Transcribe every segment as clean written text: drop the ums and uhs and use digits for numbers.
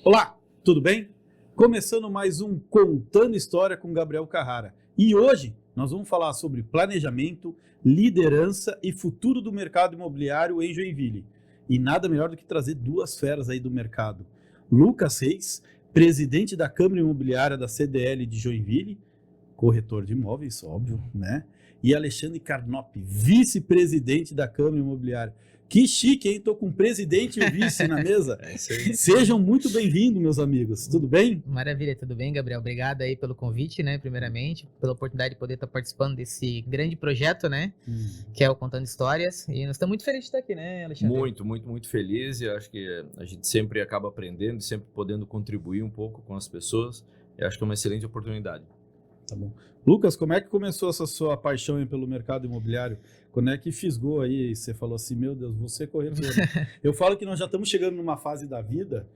Olá, tudo bem? Começando mais um Contando História com Gabriel Carrara. E hoje nós vamos falar sobre planejamento, liderança e futuro do mercado imobiliário em Joinville. E nada melhor do que trazer duas feras aí do mercado. Lucas Reis, presidente da Câmara Imobiliária da CDL de Joinville, corretor de imóveis, óbvio, né? E Alexandre Carnop, vice-presidente da Câmara Imobiliária. Que chique, hein? Tô com o presidente e o vice na mesa. É isso aí. Sejam muito bem-vindos, meus amigos. Tudo bem? Maravilha, tudo bem, Gabriel? Obrigado aí pelo convite, né? Primeiramente, pela oportunidade de poder estar participando desse grande projeto, né? Que é o Contando Histórias. E nós estamos muito felizes de estar aqui, né, Alexandre? Muito feliz. E eu acho que a gente sempre acaba aprendendo, sempre podendo contribuir um pouco com as pessoas. Eu acho que é uma excelente oportunidade. Tá bom. Lucas, como é que começou essa sua paixão aí pelo mercado imobiliário? Quando é que fisgou aí e você falou assim, meu Deus, vou ser corretor? Eu falo que nós já estamos chegando numa fase da vida,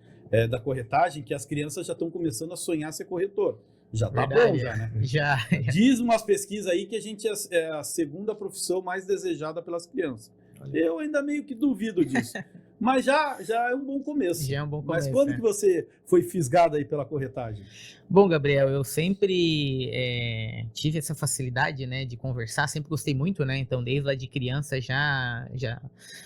da corretagem, que as crianças já estão começando a sonhar ser corretor. Já tá Verdade, bom já, né? Já. Diz umas pesquisas aí que a gente é a segunda profissão mais desejada pelas crianças. Eu ainda meio que duvido disso. Mas já é um bom começo. Já é um bom começo. Mas quando que você foi fisgado aí pela corretagem? Bom, Gabriel, eu sempre tive essa facilidade, né, de conversar, sempre gostei muito, né, então desde lá de criança já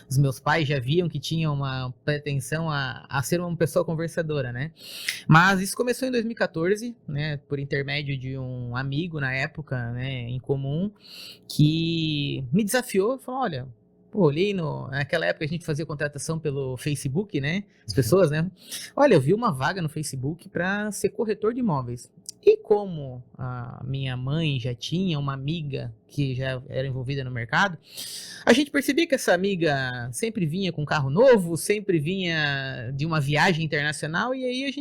os meus pais já viam que tinha uma pretensão a ser uma pessoa conversadora, né, mas isso começou em 2014, né, por intermédio de um amigo na época, né, em comum, que me desafiou, falou, olha... Pô, olhei naquela época a gente fazia contratação pelo Facebook, né? As pessoas, né? Olha, eu vi uma vaga no Facebook para ser corretor de imóveis. E como a minha mãe já tinha uma amiga que já era envolvida no mercado, a gente percebia que essa amiga sempre vinha com um carro novo, sempre vinha de uma viagem internacional, e aí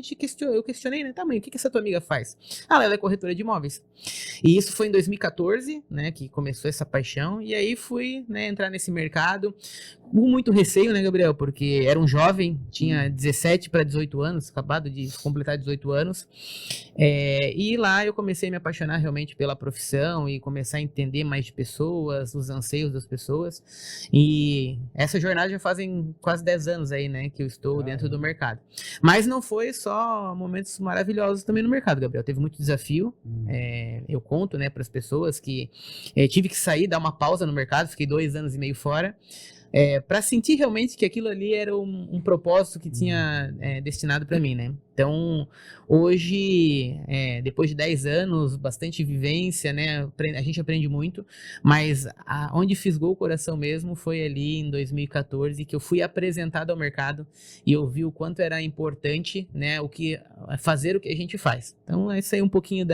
eu questionei, né? Tá, mãe, o que essa tua amiga faz? Ah, ela é corretora de imóveis. E isso foi em 2014, né, que começou essa paixão, e aí fui, né, entrar nesse mercado com muito receio, né, Gabriel, porque era um jovem, tinha 17 para 18 anos, acabado de completar 18 anos, e lá eu comecei a me apaixonar realmente pela profissão e começar a entender mais de pessoas, os anseios das pessoas, e essa jornada já fazem quase 10 anos aí, né, que eu estou dentro do mercado. Mas não foi só momentos maravilhosos também no mercado, Gabriel, teve muito desafio, eu conto, né, para as pessoas que tive que sair, dar uma pausa no mercado, fiquei 2 anos e meio fora, para sentir realmente que aquilo ali era um propósito que tinha destinado para mim, né? Então, hoje, depois de 10 anos, bastante vivência, né? A gente aprende muito, mas onde fisgou o coração mesmo foi ali em 2014, que eu fui apresentado ao mercado e eu vi o quanto era importante, né? Fazer o que a gente faz. Então, esse aí é um pouquinho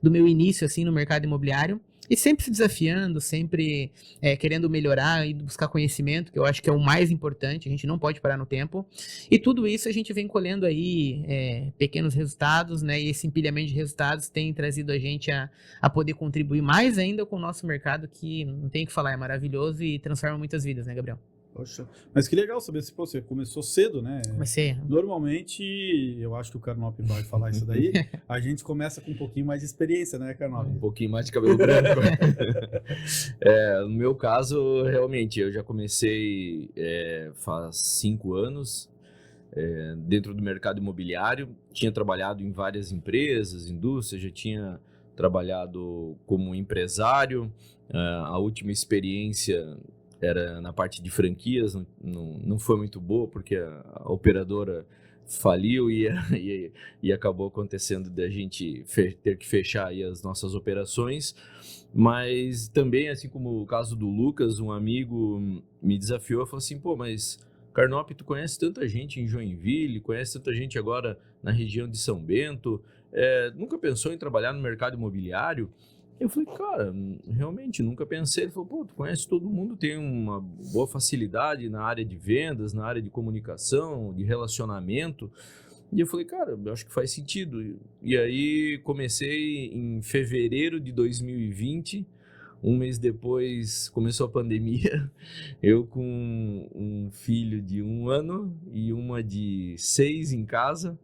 do meu início, assim, no mercado imobiliário. E sempre se desafiando, sempre querendo melhorar e buscar conhecimento, que eu acho que é o mais importante, a gente não pode parar no tempo. E tudo isso a gente vem colhendo aí pequenos resultados, né? E esse empilhamento de resultados tem trazido a gente a poder contribuir mais ainda com o nosso mercado, que não tem o que falar, é maravilhoso e transforma muitas vidas, né, Gabriel? Poxa, mas que legal saber se você começou cedo, né? Comecei. Normalmente, eu acho que o Carnop vai falar isso daí, a gente começa com um pouquinho mais de experiência, né, Carnop? Um pouquinho mais de cabelo branco. No meu caso, realmente, eu já comecei faz 5 anos dentro do mercado imobiliário. Tinha trabalhado em várias empresas, indústrias, já tinha trabalhado como empresário. A última experiência era na parte de franquias, não foi muito boa, porque a operadora faliu e acabou acontecendo da gente ter que fechar aí as nossas operações. Mas também, assim como o caso do Lucas, um amigo me desafiou e falou assim, pô, mas Carnop, tu conhece tanta gente em Joinville, conhece tanta gente agora na região de São Bento, nunca pensou em trabalhar no mercado imobiliário? Eu falei, cara, realmente nunca pensei. Ele falou, pô, tu conhece todo mundo, tem uma boa facilidade na área de vendas, na área de comunicação, de relacionamento. E eu falei, cara, eu acho que faz sentido. E aí comecei em fevereiro de 2020, um mês depois começou a pandemia, eu com um filho de 1 ano e uma de 6 em casa.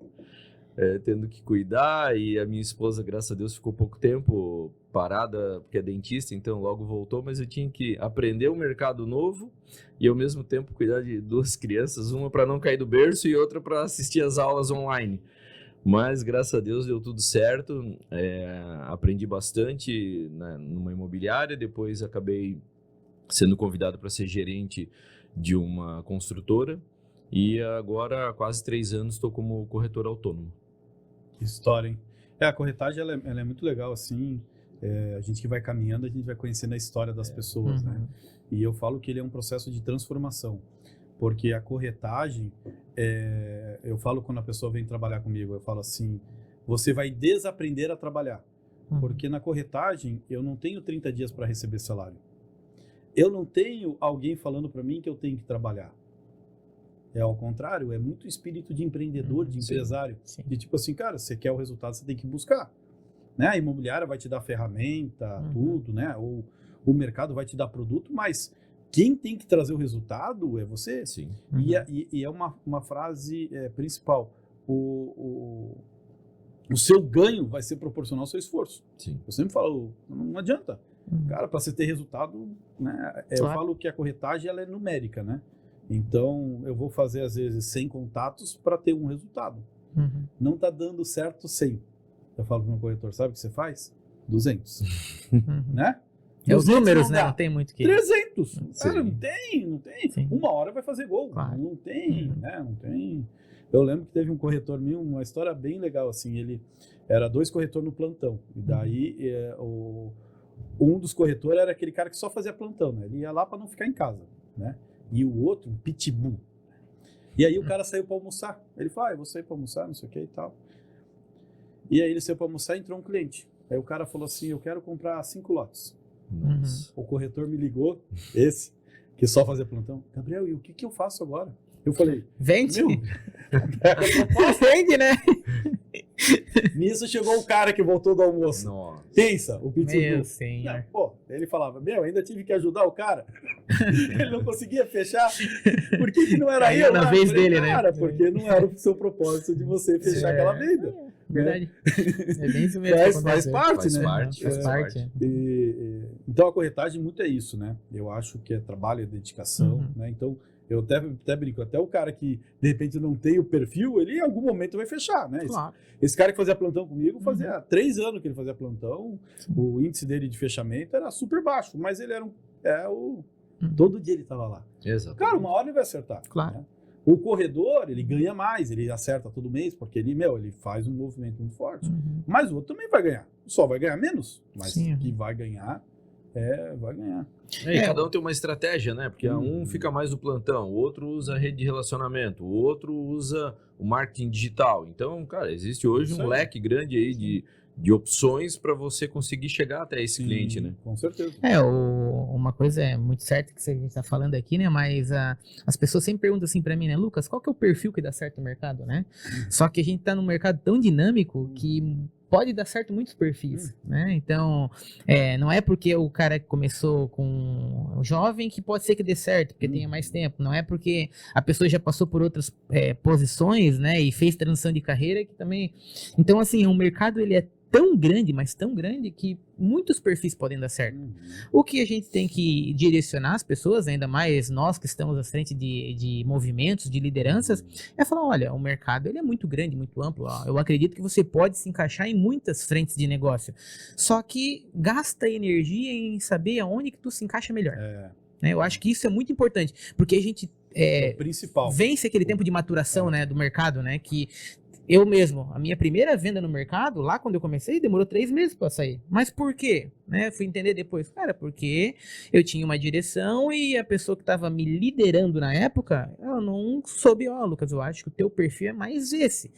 tendo que cuidar, e a minha esposa, graças a Deus, ficou pouco tempo parada, porque é dentista, então logo voltou, mas eu tinha que aprender um mercado novo e ao mesmo tempo cuidar de 2 crianças, uma para não cair do berço e outra para assistir as aulas online. Mas graças a Deus deu tudo certo, aprendi bastante numa imobiliária, depois acabei sendo convidado para ser gerente de uma construtora e agora há quase 3 anos estou como corretor autônomo. Que história, hein? A corretagem ela é muito legal, assim, a gente que vai caminhando, a gente vai conhecendo a história das pessoas, né? E eu falo que ele é um processo de transformação, porque a corretagem, eu falo quando a pessoa vem trabalhar comigo, eu falo assim, você vai desaprender a trabalhar, porque na corretagem eu não tenho 30 dias para receber salário. Eu não tenho alguém falando para mim que eu tenho que trabalhar. É ao contrário, é muito espírito de empreendedor, de empresário. Sim. De tipo assim, cara, você quer o resultado, você tem que buscar. Né? A imobiliária vai te dar ferramenta, tudo, né? Ou o mercado vai te dar produto, mas quem tem que trazer o resultado é você. Sim. E é uma frase principal. O seu ganho vai ser proporcional ao seu esforço. Sim. Eu sempre falo, não adianta. Cara, para você ter resultado, né? Eu falo que a corretagem ela é numérica, né? Então, eu vou fazer, às vezes, 100 contatos para ter um resultado. Não está dando certo 100. Eu falo para o meu corretor, sabe o que você faz? 200. Né? É os números, né? Não tem muito que... 300. Cara, não tem. Sim. Uma hora vai fazer gol. Claro. Não tem, né? Não tem. Eu lembro que teve um corretor meu, uma história bem legal, assim. Ele era 2 corretores no plantão. E daí, um dos corretores era aquele cara que só fazia plantão, né? Ele ia lá para não ficar em casa, né? E o outro, um pitbull. E aí o cara saiu para almoçar. Ele falou, eu vou sair para almoçar, não sei o que e tal. E aí ele saiu para almoçar e entrou um cliente. Aí o cara falou assim, eu quero comprar 5 lotes. O corretor me ligou, esse, que só fazia plantão. Gabriel, e o que eu faço agora? Eu falei, vende? Vende, né? Nisso chegou o cara que voltou do almoço. Nossa. Pensa, o pitbull. Meu senhor. Pô, ele falava, ainda tive que ajudar o cara. Ele não conseguia fechar. Por que não era eu? Na vez dele, cara, né? Porque não era o seu propósito de você fechar aquela venda. Verdade. É bem isso mesmo. Faz parte, né? Faz parte. Então a corretagem muito é isso, né? Eu acho que é trabalho, é dedicação, né? Então eu até brinco, até o cara que de repente não tem o perfil, ele em algum momento vai fechar, né? Claro. Esse cara que fazia plantão comigo, fazia 3 anos que ele fazia plantão, o índice dele de fechamento era super baixo, mas ele era todo dia ele estava lá. Exato. Cara, uma hora ele vai acertar. Claro. Né? O corredor, ele ganha mais, ele acerta todo mês, porque ele faz um movimento muito forte. Mas o outro também vai ganhar. Só vai ganhar menos, mas que vai ganhar, vai ganhar. E cada um tem uma estratégia, né? Porque um fica mais no plantão, o outro usa a rede de relacionamento, o outro usa o marketing digital. Então, cara, existe hoje um leque grande aí de opções para você conseguir chegar até esse cliente, né? Com certeza. Uma coisa é muito certa que a gente está falando aqui, né? Mas as pessoas sempre perguntam assim para mim, né, Lucas, qual que é o perfil que dá certo no mercado, né? Só que a gente está num mercado tão dinâmico que pode dar certo muitos perfis, né? Então, não é porque o cara começou com um jovem que pode ser que dê certo, porque tenha mais tempo. Não é porque a pessoa já passou por outras posições, né? E fez transição de carreira que também... Então, assim, o mercado, ele é tão grande, mas tão grande que muitos perfis podem dar certo. O que a gente tem que direcionar as pessoas, ainda mais nós que estamos à frente de movimentos, de lideranças, é falar, olha, o mercado ele é muito grande, muito amplo. Ó. Eu acredito que você pode se encaixar em muitas frentes de negócio. Só que gasta energia em saber aonde que tu se encaixa melhor. Né? Eu acho que isso é muito importante, porque a gente principal. Vence aquele tempo de maturação né, do mercado, né? Que eu mesmo, a minha primeira venda no mercado, lá quando eu comecei, demorou 3 meses para sair. Mas por quê? Né? Fui entender depois. Cara, porque eu tinha uma direção e a pessoa que estava me liderando na época, ela não soube, Lucas, eu acho que o teu perfil é mais esse.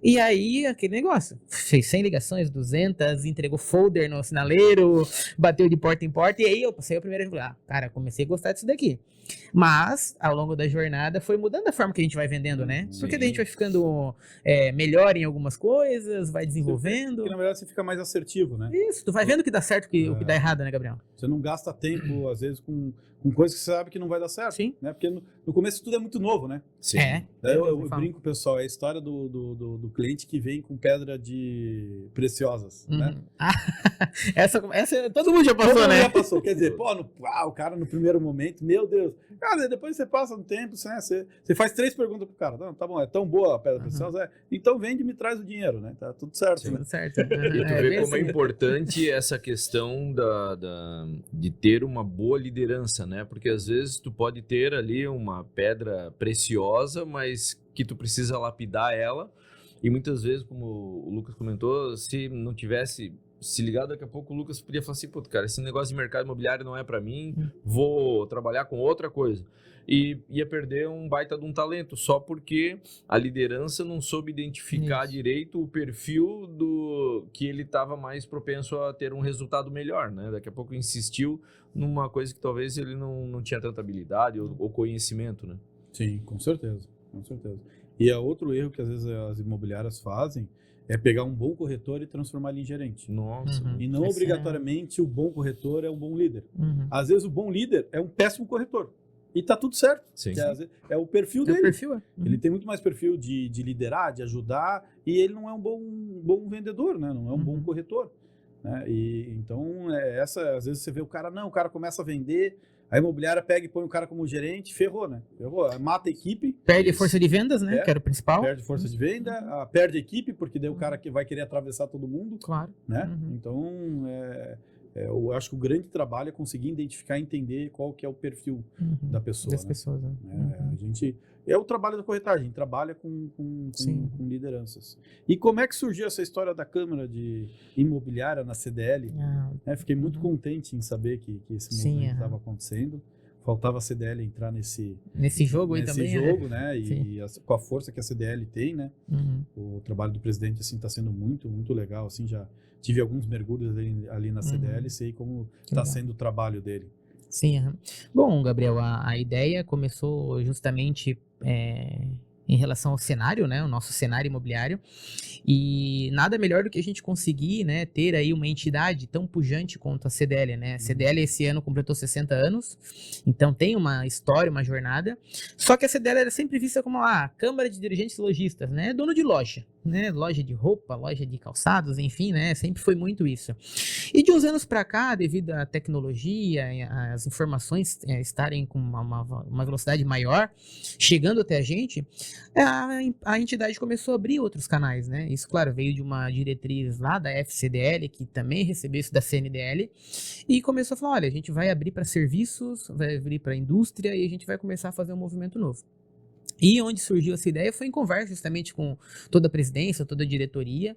E aí, aquele negócio. Fez 100 ligações, 200, entregou folder no sinaleiro, bateu de porta em porta, e aí eu passei a primeira vez e falei, cara, comecei a gostar disso daqui. Mas, ao longo da jornada, foi mudando a forma que a gente vai vendendo, né? Sim. Porque daí a gente vai ficando melhora em algumas coisas, vai desenvolvendo. Porque, na verdade, você fica mais assertivo, né? Isso, tu vai vendo o que dá certo e o que dá errado, né, Gabriel? Você não gasta tempo, às vezes, com coisas que você sabe que não vai dar certo. Sim. Né? Porque no começo tudo é muito novo, né? Sim. Daí eu brinco, pessoal, é a história do cliente que vem com pedra de preciosas, né? Essa todo mundo já passou, Todo mundo né? já passou. Quer dizer, o cara no primeiro momento, meu Deus. Cara, depois você passa um tempo, né? Você faz 3 perguntas pro cara. Não, tá bom, é tão boa a pedra preciosa? Então vende e me traz o dinheiro, né? Tá tudo certo, Sim. né? Tudo certo. E tu vê como é assim. importante essa questão de ter uma boa liderança, né? Porque às vezes tu pode ter ali uma pedra preciosa, mas que tu precisa lapidar ela. E muitas vezes, como o Lucas comentou, se não tivesse se ligado, daqui a pouco o Lucas podia falar assim, pô, cara, esse negócio de mercado imobiliário não é para mim, vou trabalhar com outra coisa. E ia perder um baita de um talento, só porque a liderança não soube identificar direito o perfil do que ele estava mais propenso a ter um resultado melhor, né? Daqui a pouco insistiu numa coisa que talvez ele não tinha tanta habilidade ou conhecimento, né? Sim, com certeza, com certeza. E é outro erro que às vezes as imobiliárias fazem, é pegar um bom corretor e transformar ele em gerente. Nossa. E não obrigatoriamente o bom corretor é um bom líder. Às vezes o bom líder é um péssimo corretor. E tá tudo certo. Sim. É o perfil dele. O perfil, Ele tem muito mais perfil de liderar, de ajudar, e ele não é um bom vendedor, né? Não é um bom corretor. Né? E então, às vezes você vê o cara começa a vender, a imobiliária pega e põe o cara como gerente, ferrou, né? Ferrou, mata a equipe. Perde força de vendas, né? Que era o principal. Perde força de venda, perde a equipe, porque daí o cara que vai querer atravessar todo mundo. Claro. Né? Então, eu acho que o grande trabalho é conseguir identificar e entender qual que é o perfil da pessoa. Das né? pessoas, né? A gente, é o trabalho da corretagem, a gente trabalha com lideranças. E como é que surgiu essa história da Câmara de Imobiliária na CDL? Fiquei muito contente em saber que esse movimento estava acontecendo. Faltava a CDL entrar nesse jogo aí também, jogo, né? E com a força que a CDL tem, né? O trabalho do presidente assim está sendo muito, muito legal. Assim, já tive alguns mergulhos ali na CDL e sei como está sendo o trabalho dele. Sim. Bom, Gabriel, a ideia começou justamente em relação ao cenário, né? O nosso cenário imobiliário. E nada melhor do que a gente conseguir, né, ter aí uma entidade tão pujante quanto a CDL, né? A CDL esse ano completou 60 anos, então tem uma história, uma jornada. Só que a CDL era sempre vista como a Câmara de Dirigentes Lojistas, né? Dono de loja, né? Loja de roupa, loja de calçados, enfim, né? Sempre foi muito isso. E de uns anos para cá, devido à tecnologia, as informações estarem com uma velocidade maior, chegando até a gente, a entidade começou a abrir outros canais, né? Isso, claro, veio de uma diretriz lá da FCDL, que também recebeu isso da CNDL, e começou a falar, olha, a gente vai abrir para serviços, vai abrir para indústria, e a gente vai começar a fazer um movimento novo. E onde surgiu essa ideia foi em conversa justamente com toda a presidência, toda a diretoria,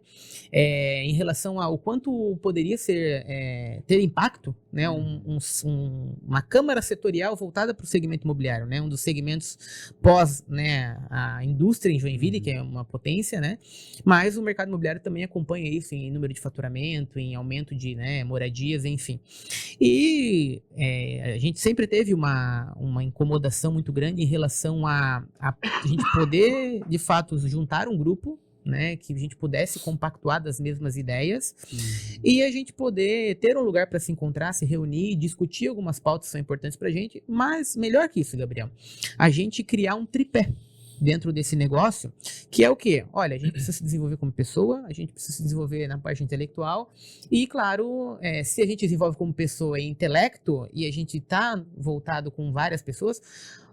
em relação ao quanto poderia ser ter impacto, né, uma câmara setorial voltada para o segmento imobiliário, né, um dos segmentos pós, né, a indústria em Joinville, que é uma potência, né, mas o mercado imobiliário também acompanha isso em número de faturamento, em aumento de, né, moradias, enfim. E a gente sempre teve uma incomodação muito grande em relação a gente poder, de fato, juntar um grupo, né, que a gente pudesse compactuar das mesmas ideias e a gente poder ter um lugar para se encontrar, se reunir, discutir algumas pautas que são importantes para a gente, mas melhor que isso, Gabriel, a gente criar um tripé dentro desse negócio, que é o quê? Olha, a gente precisa se desenvolver como pessoa, a gente precisa se desenvolver na parte intelectual e, claro, se a gente desenvolve como pessoa e intelecto e a gente está voltado com várias pessoas,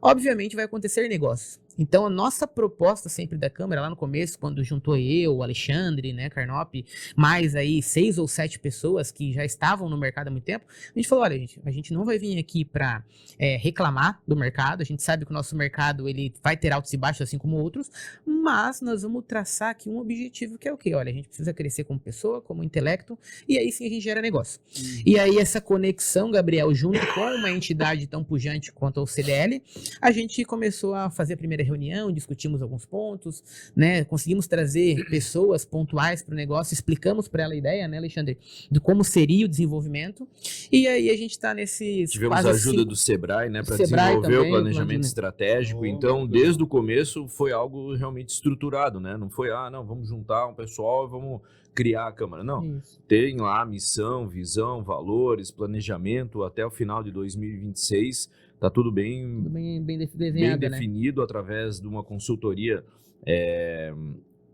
obviamente vai acontecer negócio. Então, a nossa proposta sempre da Câmara, lá no começo, quando juntou eu, o Alexandre, né, Carnop, mais aí 6 ou 7 pessoas que já estavam no mercado há muito tempo, a gente falou, olha, gente, a gente não vai vir aqui para reclamar do mercado, a gente sabe que o nosso mercado ele vai ter altos e baixos, assim como outros, mas nós vamos traçar aqui um objetivo que é o quê? Olha, a gente precisa crescer como pessoa, como intelecto, e aí sim a gente gera negócio. E aí essa conexão, Gabriel, junto com uma entidade tão pujante quanto o CDL, a gente começou a fazer a primeira reunião, discutimos alguns pontos, né? Conseguimos trazer pessoas pontuais para o negócio, explicamos para ela a ideia, né, Alexandre, de como seria o desenvolvimento. E aí a gente está nesses Tivemos a ajuda do Sebrae, né, para Sebrae desenvolver também, o planejamento estratégico. Então, desde o começo foi algo realmente estruturado, né? Não foi, não, vamos juntar um pessoal e vamos criar a Câmara. Não, Isso. tem lá missão, visão, valores, planejamento até o final de 2026. Tá tudo bem, bem desenhado, bem né? definido através de uma consultoria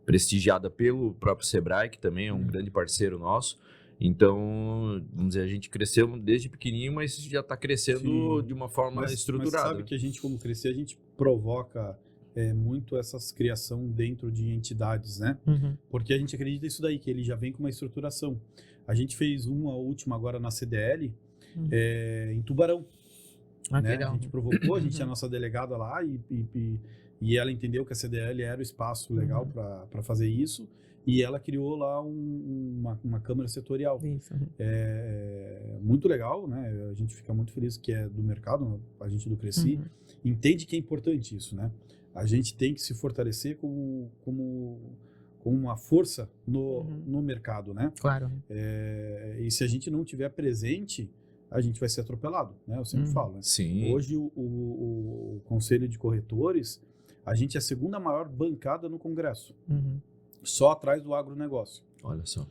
prestigiada pelo próprio Sebrae, que também é um grande parceiro nosso. Então, vamos dizer, a gente cresceu desde pequenininho, mas já está crescendo de uma forma estruturada. Mas sabe que a gente, como crescer, a gente provoca muito essas criação dentro de entidades, né? Porque a gente acredita isso daí, que ele já vem com uma estruturação. A gente fez uma última agora na CDL, em Tubarão. Né? Legal. A gente provocou, a gente tinha a nossa delegada lá e ela entendeu que a CDL era o espaço legal para fazer isso. E ela criou lá uma câmara setorial. Isso. Muito legal, né? A gente fica muito feliz que é do mercado, a gente do Cresci, entende que é importante isso, né? A gente tem que se fortalecer como uma força no mercado, né? Claro. E se a gente não tiver presente, a gente vai ser atropelado, né? Eu sempre falo, né? Sim. Hoje o Conselho de Corretores, a gente é a segunda maior bancada no Congresso. Só atrás do agronegócio. Olha só.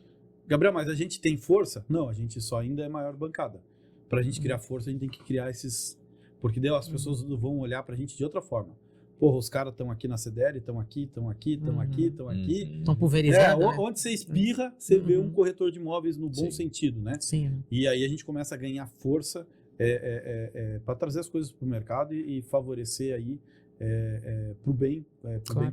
Gabriel, mas a gente tem força? Não, a gente só ainda é maior bancada. Para a gente criar força, a gente tem que criar esses... Porque as pessoas vão olhar para a gente de outra forma. Porra, os caras estão aqui na CDL, estão aqui. Estão pulverizados, né? Onde você espirra, você vê um corretor de imóveis no bom sentido, né? Sim. E aí a gente começa a ganhar força para trazer as coisas para o mercado e favorecer aí para o bem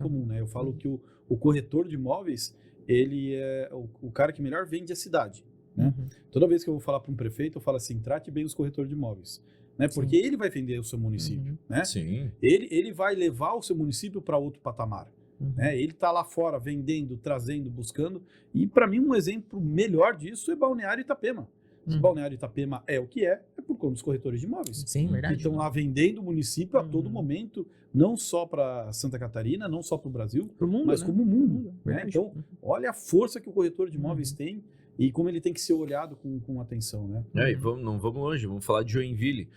comum, né? Eu falo que o corretor de imóveis, ele é o cara que melhor vende a cidade, né? Toda vez que eu vou falar para um prefeito, eu falo assim, trate bem os corretores de imóveis, né? Porque ele vai vender o seu município, né? Sim. Ele vai levar o seu município para outro patamar, né? Ele está lá fora vendendo, trazendo, buscando, e para mim um exemplo melhor disso é Balneário Itapema. Se Balneário Itapema é o que é por conta dos corretores de imóveis. Sim, verdade. Que estão lá vendendo o município a todo momento, não só para Santa Catarina, não só para o Brasil, mas como o mundo. Né? Então, olha a força que o corretor de imóveis tem e como ele tem que ser olhado com atenção. Né? E não vamos longe, vamos falar de Joinville.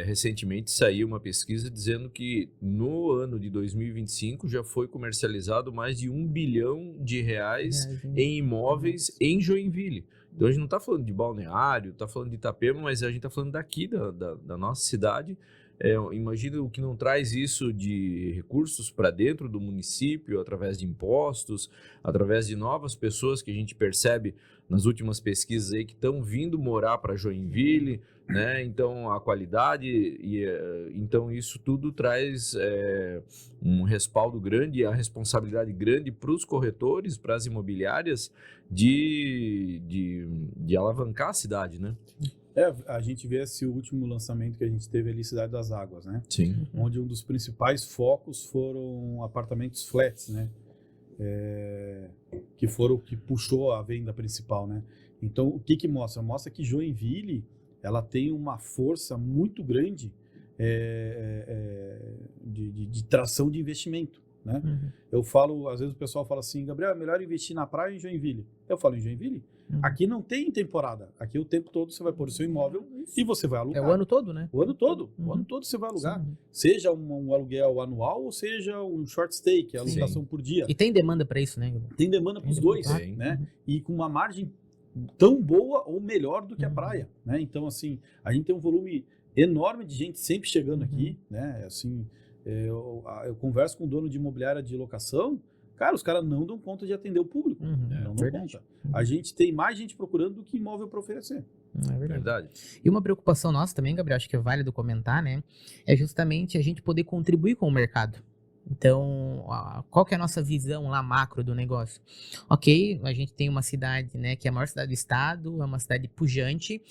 Recentemente saiu uma pesquisa dizendo que no ano de 2025 já foi comercializado mais de R$1 bilhão em imóveis em Joinville. Então a gente não está falando de Balneário, está falando de Itapema, mas a gente está falando daqui da nossa cidade. Imagina o que não traz isso de recursos para dentro do município, através de impostos, através de novas pessoas que a gente percebe nas últimas pesquisas aí que estão vindo morar para Joinville, né? Então a qualidade então isso tudo traz um respaldo grande, a responsabilidade grande para os corretores, para as imobiliárias de alavancar a cidade, né? A gente vê esse último lançamento que a gente teve ali, Cidade das Águas, né? Sim. Onde um dos principais focos foram apartamentos flats, né? Que foram o que puxou a venda principal, né? Então, o que mostra? Mostra que Joinville, ela tem uma força muito grande de tração de investimento, né? Eu falo, às vezes o pessoal fala assim, Gabriel, é melhor investir na praia ou em Joinville? Eu falo, em Joinville? Aqui não tem temporada. Aqui o tempo todo você vai pôr o seu imóvel e você vai alugar. É o ano todo, né? O ano todo. O ano todo você vai alugar. Seja um aluguel anual ou seja um short stay, que é a alugação por dia. E tem demanda para isso, né? Tem demanda para os dois, né? E com uma margem tão boa ou melhor do que a praia, né? Então, assim, a gente tem um volume enorme de gente sempre chegando aqui, né? Assim, eu converso com o dono de imobiliária de locação, cara, os caras não dão conta de atender o público. Não dão conta. A gente tem mais gente procurando do que imóvel para oferecer. É verdade. E uma preocupação nossa também, Gabriel, acho que é válido comentar, né? É justamente a gente poder contribuir com o mercado. Então, qual que é a nossa visão lá macro do negócio? Ok, a gente tem uma cidade, né, que é a maior cidade do estado, é uma cidade pujante,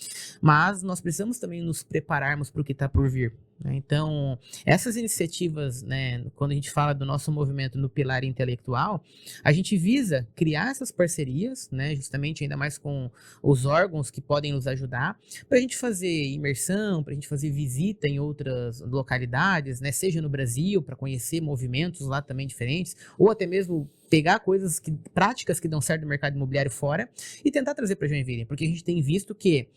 mas nós precisamos também nos prepararmos para o que está por vir. né? Então, essas iniciativas, né, quando a gente fala do nosso movimento no pilar intelectual, a gente visa criar essas parcerias, né, justamente ainda mais com os órgãos que podem nos ajudar, para a gente fazer imersão, para a gente fazer visita em outras localidades, né, seja no Brasil, para conhecer movimentos lá também diferentes, ou até mesmo pegar práticas que dão certo no mercado imobiliário fora e tentar trazer para Joinville, porque a gente tem visto que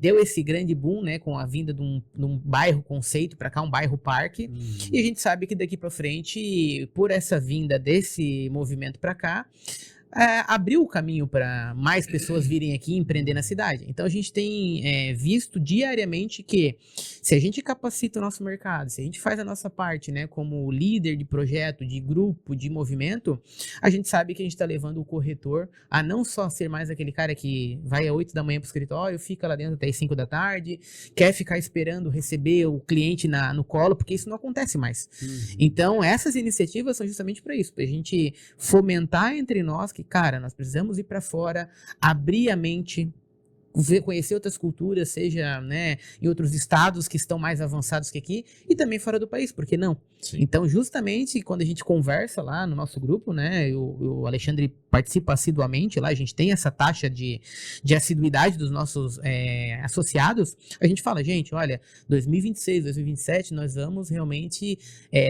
deu esse grande boom, né, com a vinda de um bairro conceito para cá, um bairro parque, e a gente sabe que daqui para frente, por essa vinda desse movimento para cá, abriu o caminho para mais pessoas virem aqui empreender na cidade. Então a gente tem visto diariamente que se a gente capacita o nosso mercado, se a gente faz a nossa parte, né, como líder de projeto, de grupo, de movimento, a gente sabe que a gente está levando o corretor a não só ser mais aquele cara que vai às 8 da manhã para o escritório, fica lá dentro até as 5 da tarde, quer ficar esperando receber o cliente no colo, porque isso não acontece mais. Então essas iniciativas são justamente para isso, para a gente fomentar entre nós que, cara, nós precisamos ir para fora, abrir a mente, conhecer outras culturas, seja, né, em outros estados que estão mais avançados que aqui, e também fora do país, por que não? Sim. Então, justamente quando a gente conversa lá no nosso grupo, né, o Alexandre participa assiduamente lá, a gente tem essa taxa de assiduidade dos nossos associados, a gente fala, gente, olha, 2026, 2027, nós vamos realmente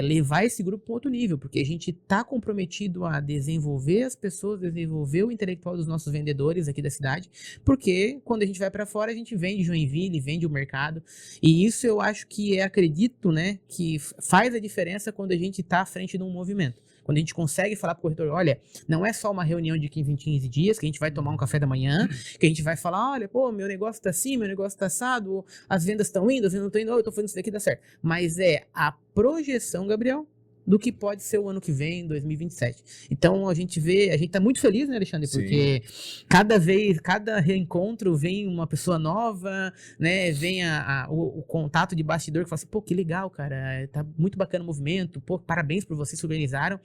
levar esse grupo para outro nível, porque a gente está comprometido a desenvolver as pessoas, desenvolver o intelectual dos nossos vendedores aqui da cidade, porque quando a gente vai para fora, a gente vende Joinville, vende o mercado, e isso eu acho que acredito, né, que faz a diferença quando a gente está à frente de um movimento. Quando a gente consegue falar para o corretor, olha, não é só uma reunião de 15 em 15 dias, que a gente vai tomar um café da manhã, que a gente vai falar, olha, pô, meu negócio tá assim, meu negócio tá assado, as vendas estão indo, as vendas não estão indo, eu tô fazendo isso daqui, dá certo. Mas a projeção, Gabriel, do que pode ser o ano que vem, 2027. Então a gente tá muito feliz, né, Alexandre? Sim. Porque cada reencontro vem uma pessoa nova, né? Vem o contato de bastidor que fala assim, pô, que legal, cara, tá muito bacana o movimento, pô, parabéns por vocês que organizaram.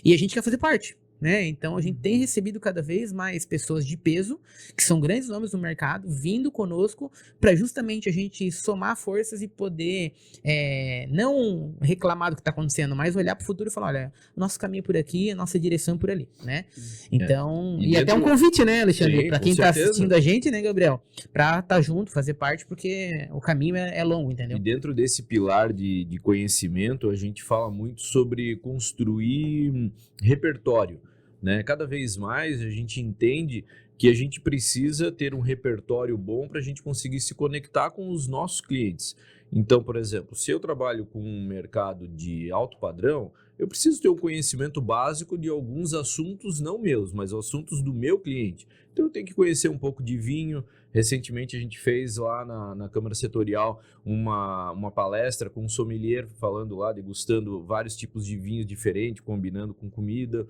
E a gente quer fazer parte, né? Então a gente tem recebido cada vez mais pessoas de peso, que são grandes nomes no mercado, vindo conosco para justamente a gente somar forças e poder não reclamar do que está acontecendo, mas olhar para o futuro e falar, olha, o nosso caminho é por aqui, a nossa direção é por ali, né? Então, e até um convite, né, Alexandre, para quem está assistindo a gente, né, Gabriel, para estar junto, fazer parte, porque o caminho é longo, entendeu? E dentro desse pilar de conhecimento, a gente fala muito sobre construir repertório, né? Cada vez mais a gente entende que a gente precisa ter um repertório bom para a gente conseguir se conectar com os nossos clientes. Então, por exemplo, se eu trabalho com um mercado de alto padrão, eu preciso ter um conhecimento básico de alguns assuntos, não meus, mas assuntos do meu cliente. Então eu tenho que conhecer um pouco de vinho. Recentemente a gente fez lá na Câmara Setorial uma palestra com um sommelier falando lá, degustando vários tipos de vinhos diferentes, combinando com comida.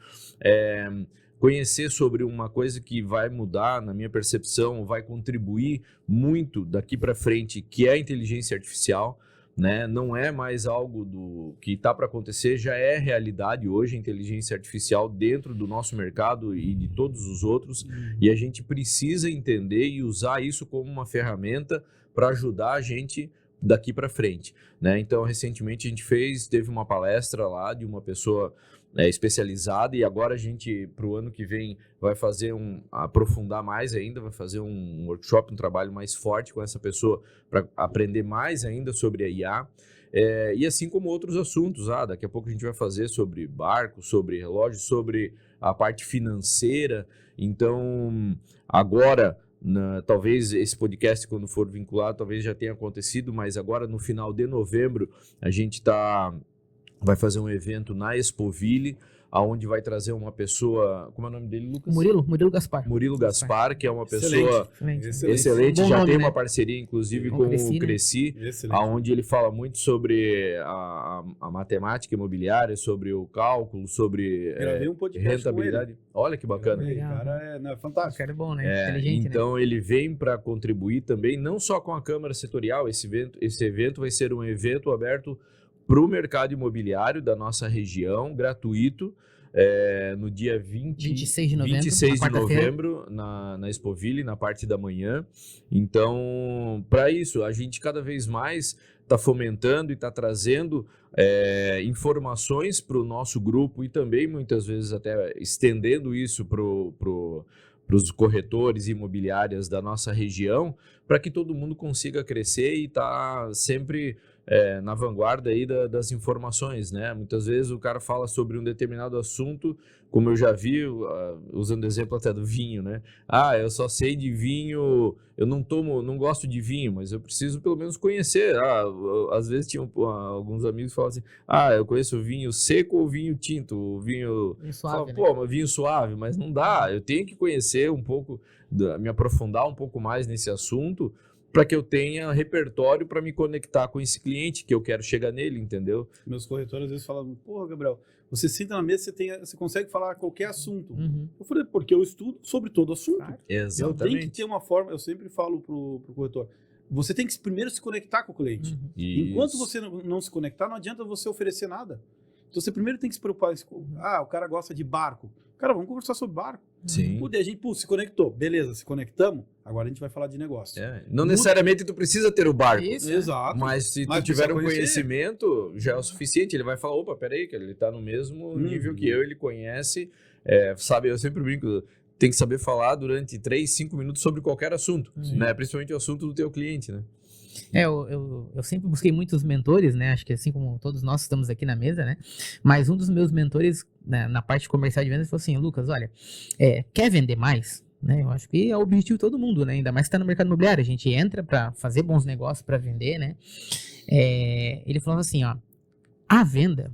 Conhecer sobre uma coisa que vai mudar, na minha percepção, vai contribuir muito daqui para frente, que é a inteligência artificial, né? Não é mais algo que está para acontecer, já é realidade hoje a inteligência artificial dentro do nosso mercado e de todos os outros, e a gente precisa entender e usar isso como uma ferramenta para ajudar a gente daqui para frente, né? Então, recentemente a gente teve uma palestra lá de uma pessoa especializada, e agora a gente, para o ano que vem, vai fazer aprofundar mais ainda, vai fazer um workshop, um trabalho mais forte com essa pessoa para aprender mais ainda sobre a IA. E assim como outros assuntos, daqui a pouco a gente vai fazer sobre barco, sobre relógio, sobre a parte financeira. Então, agora, talvez esse podcast, quando for vinculado, talvez já tenha acontecido, mas agora no final de novembro a gente vai fazer um evento na Expoville, onde vai trazer uma pessoa, como é o nome dele, Lucas? Murilo Gaspar. Murilo Gaspar, que é uma pessoa excelente, Bom já nome, tem né? uma parceria, inclusive, com o Cresci, onde ele fala muito sobre a matemática imobiliária, sobre o cálculo, sobre Gravei um podcast rentabilidade. Olha que bacana. O cara é fantástico. O cara é bom, né? Inteligente, então, né? ele vem para contribuir também, não só com a Câmara Setorial. Esse evento vai ser um evento aberto para o mercado imobiliário da nossa região, gratuito, no dia 26 de novembro, 26 de novembro na Expoville, na parte da manhã. Então, para isso, a gente cada vez mais fomentando e está trazendo informações para o nosso grupo e também muitas vezes até estendendo isso para os corretores imobiliários da nossa região, para que todo mundo consiga crescer e estar sempre na vanguarda aí das informações, né? Muitas vezes o cara fala sobre um determinado assunto, como eu já vi, usando exemplo até do vinho, né? Eu só sei de vinho, eu não gosto de vinho, mas eu preciso pelo menos conhecer. Às vezes tinham alguns amigos que falavam assim, eu conheço vinho seco ou vinho tinto, o vinho suave, fala, mas vinho suave, mas não dá, eu tenho que conhecer um pouco, me aprofundar um pouco mais nesse assunto, para que eu tenha repertório para me conectar com esse cliente que eu quero chegar nele, entendeu? Meus corretores às vezes falam, porra, Gabriel, você senta na mesa, você consegue falar qualquer assunto. Eu falei, porque eu estudo sobre todo assunto. Exatamente. Eu tenho que ter uma forma, eu sempre falo pro corretor, você tem que primeiro se conectar com o cliente. Enquanto você não se conectar, não adianta você oferecer nada. Então você primeiro tem que se preocupar. O cara gosta de barco. Cara, vamos conversar sobre barco. Sim. A gente se conectou. Beleza, se conectamos. Agora a gente vai falar de negócio. Não necessariamente tu precisa ter o barco. Isso. Exato. Mas se tu tiver um conhecimento, já é o suficiente. Ele vai falar, opa, peraí, que ele tá no mesmo nível que eu, ele conhece. Sabe, eu sempre brinco, tem que saber falar durante 3, 5 minutos sobre qualquer assunto. Né? Principalmente o assunto do teu cliente, né? Eu sempre busquei muitos mentores, né? Acho que assim como todos nós estamos aqui na mesa, né? Mas um dos meus mentores na parte comercial de vendas falou assim, Lucas, olha, quer vender mais? Né? Eu acho que é o objetivo de todo mundo, né? Ainda mais que está no mercado imobiliário. A gente entra para fazer bons negócios, para vender, né? Ele falou assim, ó, a venda,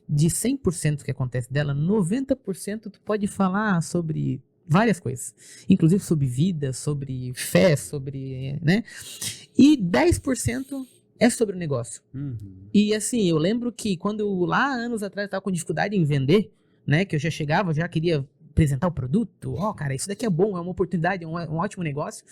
de 100% que acontece dela, 90% tu pode falar sobre várias coisas, inclusive sobre vida, sobre fé, sobre, né? E 10% é sobre o negócio. E assim, eu lembro que quando lá anos atrás eu estava com dificuldade em vender, né? Que eu já chegava, já queria apresentar o produto. Cara, isso daqui é bom, é uma oportunidade, é um ótimo negócio.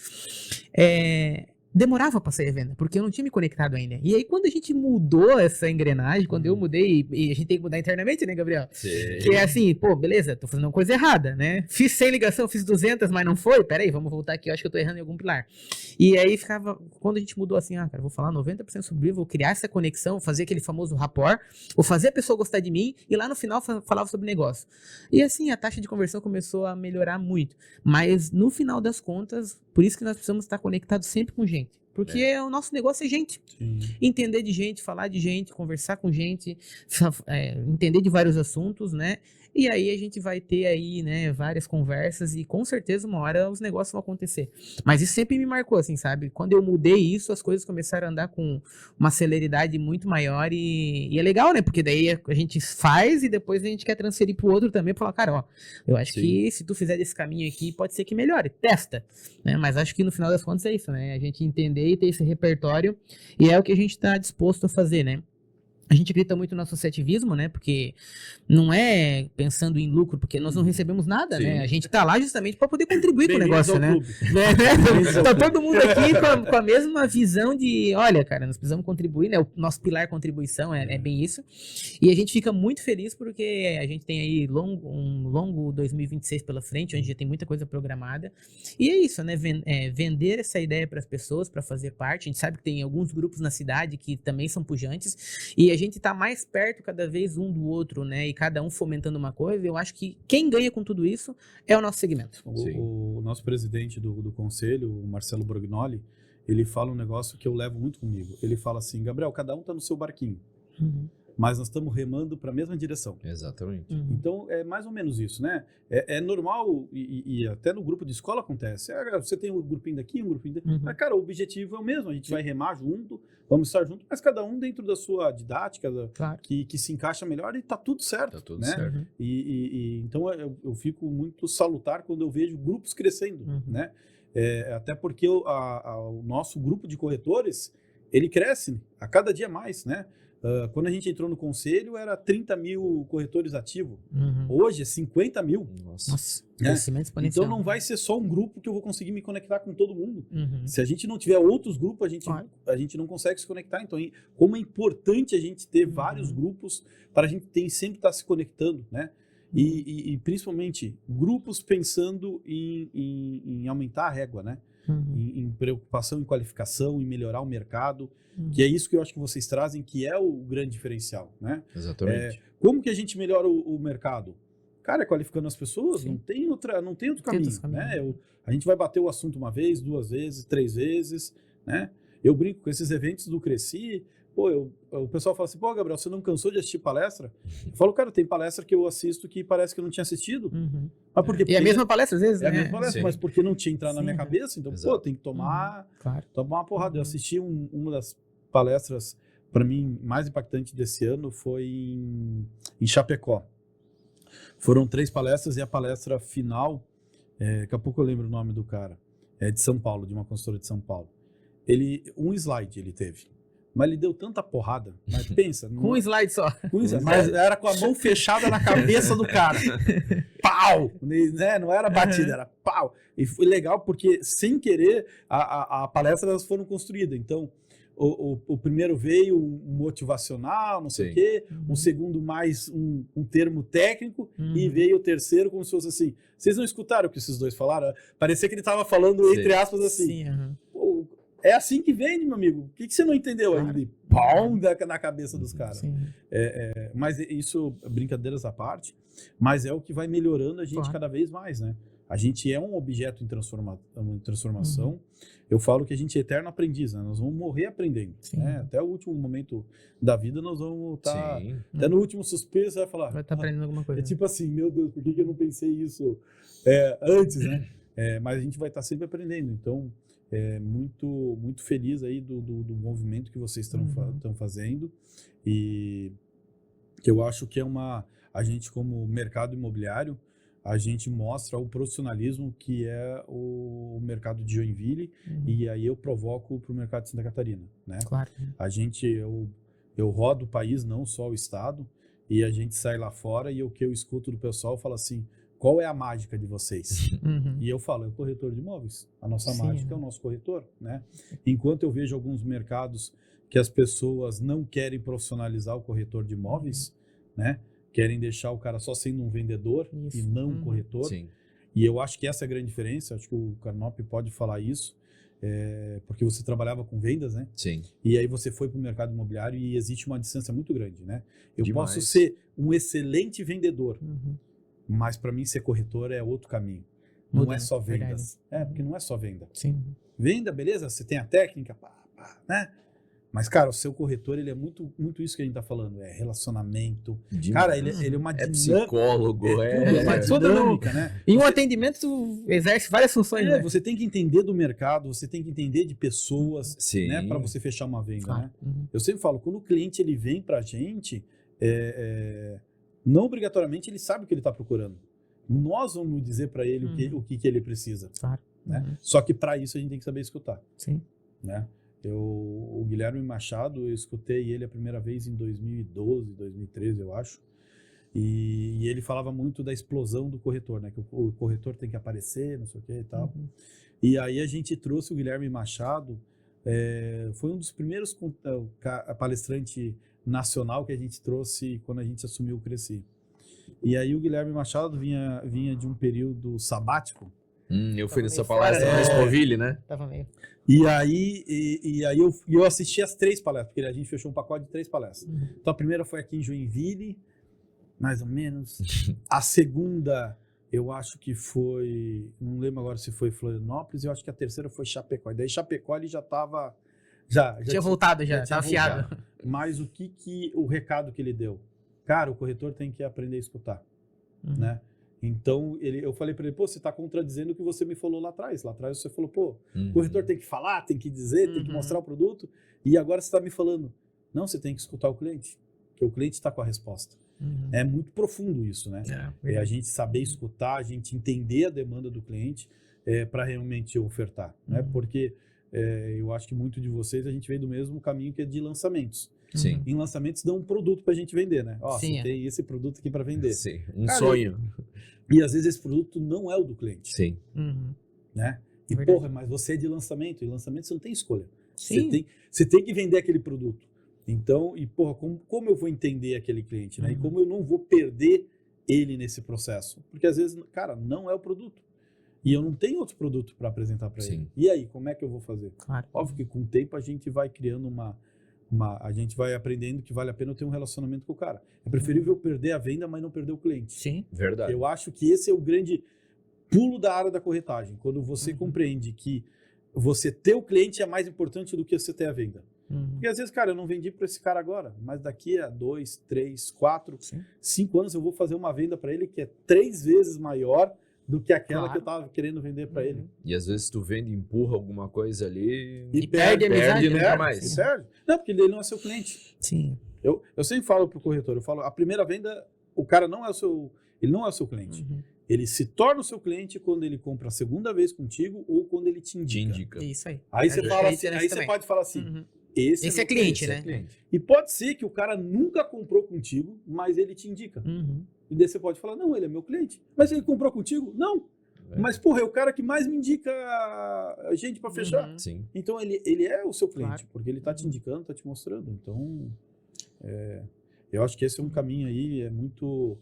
Demorava para sair a venda, porque eu não tinha me conectado ainda. E aí, quando a gente mudou essa engrenagem, quando eu mudei, e a gente tem que mudar internamente, né, Gabriel? Sim. Que é assim, beleza, tô fazendo uma coisa errada, né? Fiz 100 ligação, fiz 200, mas não foi? Peraí, vamos voltar aqui, eu acho que eu tô errando em algum pilar. E aí ficava, quando a gente mudou assim, cara, vou falar 90% sobre, vou criar essa conexão, fazer aquele famoso rapport, vou fazer a pessoa gostar de mim, e lá no final falava sobre negócio. E assim, a taxa de conversão começou a melhorar muito. Mas no final das contas, por isso que nós precisamos estar conectados sempre com gente. Porque o nosso negócio é gente. Sim. Entender de gente, falar de gente, conversar com gente, entender de vários assuntos, né? E aí a gente vai ter aí, né, várias conversas e com certeza uma hora os negócios vão acontecer. Mas isso sempre me marcou, assim, sabe? Quando eu mudei isso, as coisas começaram a andar com uma celeridade muito maior e é legal, né? Porque daí a gente faz e depois a gente quer transferir pro outro também pra falar, cara, ó, eu acho que se tu fizer desse caminho aqui, pode ser que melhore, testa, né? Mas acho que no final das contas é isso, né? A gente entender e ter esse repertório e é o que a gente tá disposto a fazer, né? A gente acredita muito no associativismo, né? Porque não é pensando em lucro, porque nós não recebemos nada, né? A gente tá lá justamente para poder contribuir com o negócio, né? Tá todo mundo aqui com a mesma visão de, olha, cara, nós precisamos contribuir, né? O nosso pilar contribuição é bem isso. E a gente fica muito feliz porque a gente tem aí um longo 2026 pela frente, onde já tem muita coisa programada. E é isso, né? Vender essa ideia para as pessoas, para fazer parte. A gente sabe que tem alguns grupos na cidade que também são pujantes. E a gente tá mais perto cada vez um do outro, né? E cada um fomentando uma coisa. Eu acho que quem ganha com tudo isso é o nosso segmento. O nosso presidente do conselho, o Marcelo Brognoli, ele fala um negócio que eu levo muito comigo. Ele fala assim, Gabriel, cada um tá no seu barquinho. Mas nós estamos remando para a mesma direção. Exatamente. Então, é mais ou menos isso, né? É normal, e até no grupo de escola acontece. Você tem um grupinho daqui, um grupinho daqui. Mas, cara, o objetivo é o mesmo. A gente vai remar junto, vamos estar junto, mas cada um dentro da sua didática, que se encaixa melhor e tá tudo certo. Tá tudo né? certo. Então, eu fico muito salutar quando eu vejo grupos crescendo, né? Até porque o nosso grupo de corretores, ele cresce a cada dia mais, né? Quando a gente entrou no conselho, era 30 mil corretores ativos. Hoje é 50 mil. Nossa, né? crescimento exponencial. Então não vai ser só um grupo que eu vou conseguir me conectar com todo mundo. Se a gente não tiver outros grupos, a gente não consegue se conectar. Então, como é importante a gente ter vários grupos para a gente sempre estar se conectando, né? E principalmente grupos pensando em aumentar a régua, né? Em preocupação em qualificação, em melhorar o mercado, que é isso que eu acho que vocês trazem, que é o grande diferencial, né? Exatamente. Como que a gente melhora o mercado? Cara, é qualificando as pessoas, não tem outro caminho, né? A gente vai bater o assunto uma vez, 2 vezes, 3 vezes, né? Eu brinco com esses eventos do Cresci, o pessoal fala assim, Gabriel, você não cansou de assistir palestra? Eu falo, cara, tem palestra que eu assisto que parece que eu não tinha assistido. Mas por quê? E é a mesma palestra às vezes, É a mesma palestra, Sim. mas porque não tinha entrado na minha Sim, cabeça, então, Exato. tem que tomar uma porrada. Eu Uhum. assisti uma das palestras, para mim, mais impactante desse ano foi em Chapecó. Foram 3 palestras e a palestra final, daqui a pouco eu lembro o nome do cara, é de São Paulo, de uma consultora de São Paulo. Um slide ele teve, mas ele deu tanta porrada, mas pensa... Com um slide só. Mas era com a mão fechada na cabeça do cara. Pau! Né? Não era batida, era pau. E foi legal porque, sem querer, a palestra elas foram construídas. Então, o primeiro veio um motivacional, não sei o quê. Um segundo mais um termo técnico. E veio o terceiro como se fosse assim. Vocês não escutaram o que esses dois falaram? Parecia que ele estava falando, entre aspas, assim. Pô, é assim que vende, meu amigo. O que você não entendeu ainda? Pão na cabeça dos caras. Mas isso, brincadeiras à parte, mas é o que vai melhorando a gente cada vez mais, né? A gente é um objeto em transformação. Eu falo que a gente é eterno aprendiz, né? Nós vamos morrer aprendendo. Né? Até o último momento da vida nós vamos estar... Até no último suspiro você vai falar... Vai estar aprendendo alguma coisa. É tipo assim, meu Deus, por que eu não pensei isso antes, né? Mas a gente vai estar sempre aprendendo. Então... muito feliz aí do movimento que vocês estão fazendo, e eu acho que a gente como mercado imobiliário, a gente mostra o profissionalismo que é o mercado de Joinville, e aí eu provoco para o mercado de Santa Catarina, né? Claro. Eu rodo o país, não só o estado, e a gente sai lá fora e o que eu escuto do pessoal fala assim, qual é a mágica de vocês? E eu falo, é o corretor de imóveis. A nossa mágica é o nosso corretor, né? Enquanto eu vejo alguns mercados que as pessoas não querem profissionalizar o corretor de imóveis, né? Querem deixar o cara só sendo um vendedor e não um corretor. Sim. E eu acho que essa é a grande diferença. Acho que o Carnop pode falar isso, porque você trabalhava com vendas, né? Sim. E aí você foi para o mercado imobiliário e existe uma distância muito grande, né? Eu Demais. posso ser um excelente vendedor, mas para mim ser corretor é outro caminho. Não é só vendas. Porque não é só venda. Sim. Venda, beleza? Você tem a técnica, né? Mas, cara, o seu corretor, ele é muito, muito isso que a gente tá falando. É relacionamento. Cara, ele é uma dinâmica. Psicólogo, É uma dinâmica, né? Em um atendimento, tu exerce várias funções, né? Você tem que entender do mercado, você tem que entender de pessoas, né? Para você fechar uma venda, né? Eu sempre falo, quando o cliente ele vem pra gente, não obrigatoriamente ele sabe o que ele está procurando. Nós vamos dizer para ele o que ele precisa. Claro. Né? Só que para isso a gente tem que saber escutar. Sim. Né? O Guilherme Machado, eu escutei ele a primeira vez em 2012, 2013, eu acho. E ele falava muito da explosão do corretor, né? Que o corretor tem que aparecer, não sei o que e tal. E aí a gente trouxe o Guilherme Machado, foi um dos primeiros palestrantes nacional que a gente trouxe quando a gente assumiu o Cresci. E aí o Guilherme Machado vinha de um período sabático. Eu fui nessa palestra no Expoville, né? Tava meio... E aí eu assisti as 3 palestras, porque a gente fechou um pacote de 3 palestras. Então a primeira foi aqui em Joinville, mais ou menos. A segunda, eu acho que foi, não lembro agora se foi Florianópolis, eu acho que a terceira foi Chapecó. E daí Chapecó ele já estava... Já tinha voltado, já tinha tava afiado. Mas o recado que ele deu? Cara, o corretor tem que aprender a escutar, né? Então, eu falei para ele, você está contradizendo o que você me falou lá atrás. Lá atrás você falou, o corretor tem que falar, tem que dizer, tem que mostrar o produto. E agora você está me falando, não, você tem que escutar o cliente, porque o cliente está com a resposta. É muito profundo isso, né? É a gente saber escutar, a gente entender a demanda do cliente para realmente ofertar, né? Porque eu acho que muito de vocês, a gente veio do mesmo caminho que é de lançamentos. Sim. Em lançamentos dão um produto pra gente vender, né? Você tem esse produto aqui para vender. Sim, sonho. E às vezes esse produto não é o do cliente. Sim. Né? E mas você é de lançamento, e lançamento você não tem escolha. Sim. Você tem que vender aquele produto. Então, como eu vou entender aquele cliente, né? E como eu não vou perder ele nesse processo? Porque às vezes, cara, não é o produto. E eu não tenho outros produtos para apresentar para ele. Sim. E aí, como é que eu vou fazer? Claro. Óbvio que com o tempo a gente vai criando a gente vai aprendendo que vale a pena eu ter um relacionamento com o cara. É preferível eu perder a venda, mas não perder o cliente. Sim. Verdade. Eu acho que esse é o grande pulo da área da corretagem. Quando você compreende que você ter o cliente é mais importante do que você ter a venda. Porque às vezes, cara, eu não vendi para esse cara agora, mas daqui a 2, 3, 4, Sim. 5 anos eu vou fazer uma venda para ele que é 3 vezes maior do que aquela Claro. que eu estava querendo vender para ele. E às vezes tu vende e empurra alguma coisa ali E perde a amizade, perde nunca né? mais. E perde. Não, porque ele não é seu cliente. Sim. Eu sempre falo pro corretor, eu falo, a primeira venda, o cara não é o seu, ele não é o seu cliente. Ele se torna o seu cliente quando ele compra a segunda vez contigo ou quando ele te Te indica. indica. Isso aí. Aí É você a fala diferença assim, aí você também. pode falar assim, Uhum. esse Esse meu é cliente, Esse é né? cliente. E pode ser que o cara nunca comprou contigo, mas ele te indica. E daí você pode falar, não, ele é meu cliente. Mas ele comprou contigo? Não. Mas, porra, é o cara que mais me indica a gente para fechar. Sim. Então, ele é o seu cliente, Claro. porque ele tá te indicando, tá te mostrando. Então, eu acho que esse é um caminho aí, muito...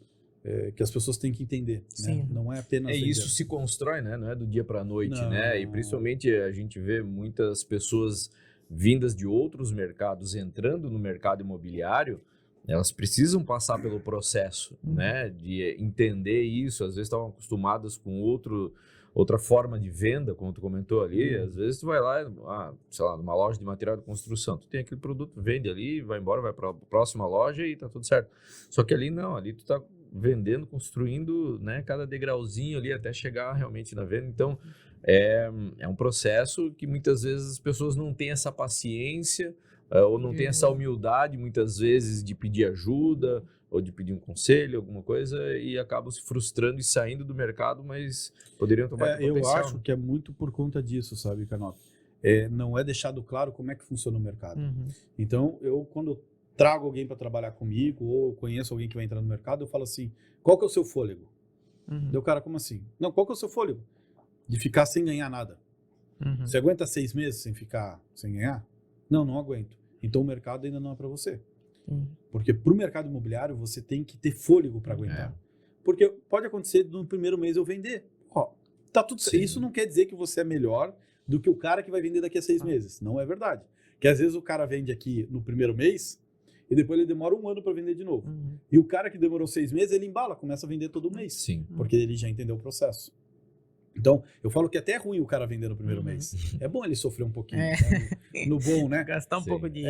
que as pessoas têm que entender. Sim. Né? Não é apenas... É, vender. isso se constrói, né? Não é do dia para a noite, Não. né? E principalmente a gente vê muitas pessoas vindas de outros mercados entrando no mercado imobiliário, elas precisam passar pelo processo, né? De entender isso. Às vezes estavam acostumadas com outra forma de venda, como tu comentou ali. Às vezes tu vai lá, sei lá, numa loja de material de construção, tu tem aquele produto, vende ali, vai embora, vai para a próxima loja e tá tudo certo. Só que ali não, ali tu tá vendendo, construindo, né, cada degrauzinho ali até chegar realmente na venda. Então, é um processo que muitas vezes as pessoas não têm essa paciência ou não têm essa humildade, muitas vezes, de pedir ajuda ou de pedir um conselho, alguma coisa, e acabam se frustrando e saindo do mercado, mas poderiam tomar Eu potencial. acho que é muito por conta disso, sabe, Canota? Não é deixado claro como é que funciona o mercado. Então, quando trago alguém para trabalhar comigo ou conheço alguém que vai entrar no mercado, eu falo assim, qual que é o seu fôlego? Daí o cara, como assim? Não, qual que é o seu fôlego? De ficar sem ganhar nada. Você aguenta 6 meses sem ficar sem ganhar? Não aguento. Então o mercado ainda não é para você. Porque para o mercado imobiliário você tem que ter fôlego para aguentar. Porque pode acontecer no primeiro mês eu vender. Tá tudo certo. Isso não quer dizer que você é melhor do que o cara que vai vender daqui a 6 meses. Não é verdade. Porque às vezes o cara vende aqui no primeiro mês e depois ele demora 1 ano para vender de novo. E o cara que demorou 6 meses, ele embala, começa a vender todo mês. Sim. Porque ele já entendeu o processo. Então, eu falo que até é ruim o cara vender no primeiro mês. É bom ele sofrer um pouquinho, né? no bom, né? Gastar um Sim. pouco de...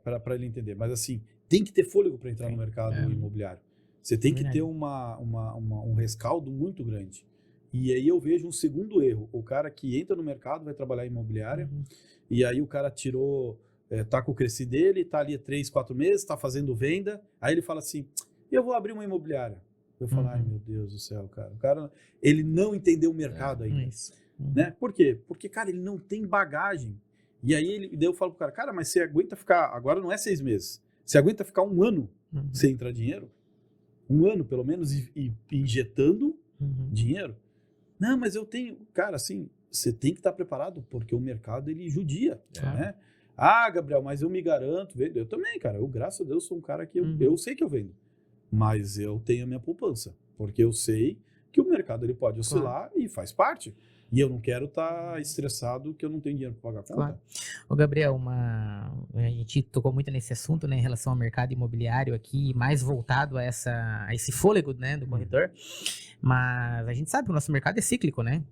Para ele entender. Mas assim, tem que ter fôlego para entrar no mercado imobiliário. Você tem que ter um rescaldo muito grande. E aí eu vejo um segundo erro. O cara que entra no mercado, vai trabalhar em imobiliária, e aí o cara tirou, tá com o Cresci dele, tá ali há 3, 4 meses, tá fazendo venda, aí ele fala assim, eu vou abrir uma imobiliária. Eu falo, ai meu Deus do céu, cara. O cara, ele não entendeu o mercado ainda. Né? Por quê? Porque, cara, ele não tem bagagem. E aí daí eu falo pro cara, mas você aguenta ficar, agora não é 6 meses, você aguenta ficar 1 ano sem entrar dinheiro? 1 ano, pelo menos, e injetando dinheiro? Não, mas eu tenho... Cara, assim, você tem que estar preparado, porque o mercado, ele judia, né? Ah, Gabriel, mas eu me garanto. Eu também, cara. Eu, graças a Deus, sou um cara que eu sei que eu vendo. Mas eu tenho a minha poupança, porque eu sei que o mercado ele pode oscilar e faz parte. E eu não quero estar estressado que eu não tenho dinheiro para pagar a conta. Claro. Ô, Gabriel, a gente tocou muito nesse assunto, né, em relação ao mercado imobiliário aqui, mais voltado a esse fôlego, né, do corretor. Mas a gente sabe que o nosso mercado é cíclico, né?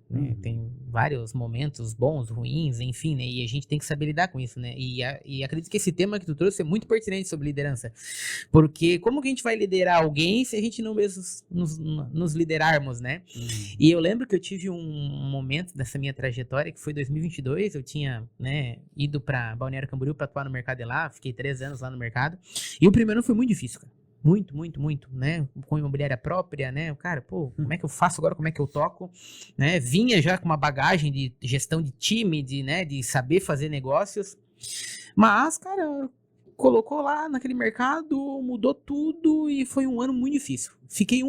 Tem vários momentos bons, ruins, enfim, né? E a gente tem que saber lidar com isso, né? E acredito que esse tema que tu trouxe é muito pertinente sobre liderança. Porque como que a gente vai liderar alguém se a gente não mesmo nos liderarmos, né? E eu lembro que eu tive um momento dessa minha trajetória, que foi 2022, eu tinha, né, ido para Balneário Camboriú para atuar no mercado de lá, fiquei 3 anos lá no mercado. E o primeiro ano foi muito difícil, cara. Muito, né? Com imobiliária própria, né? O cara, pô, como é que eu faço agora? Como é que eu toco? Né? Vinha já com uma bagagem de gestão de time, de saber fazer negócios. Mas, cara, colocou lá naquele mercado, mudou tudo e foi um ano muito difícil. Fiquei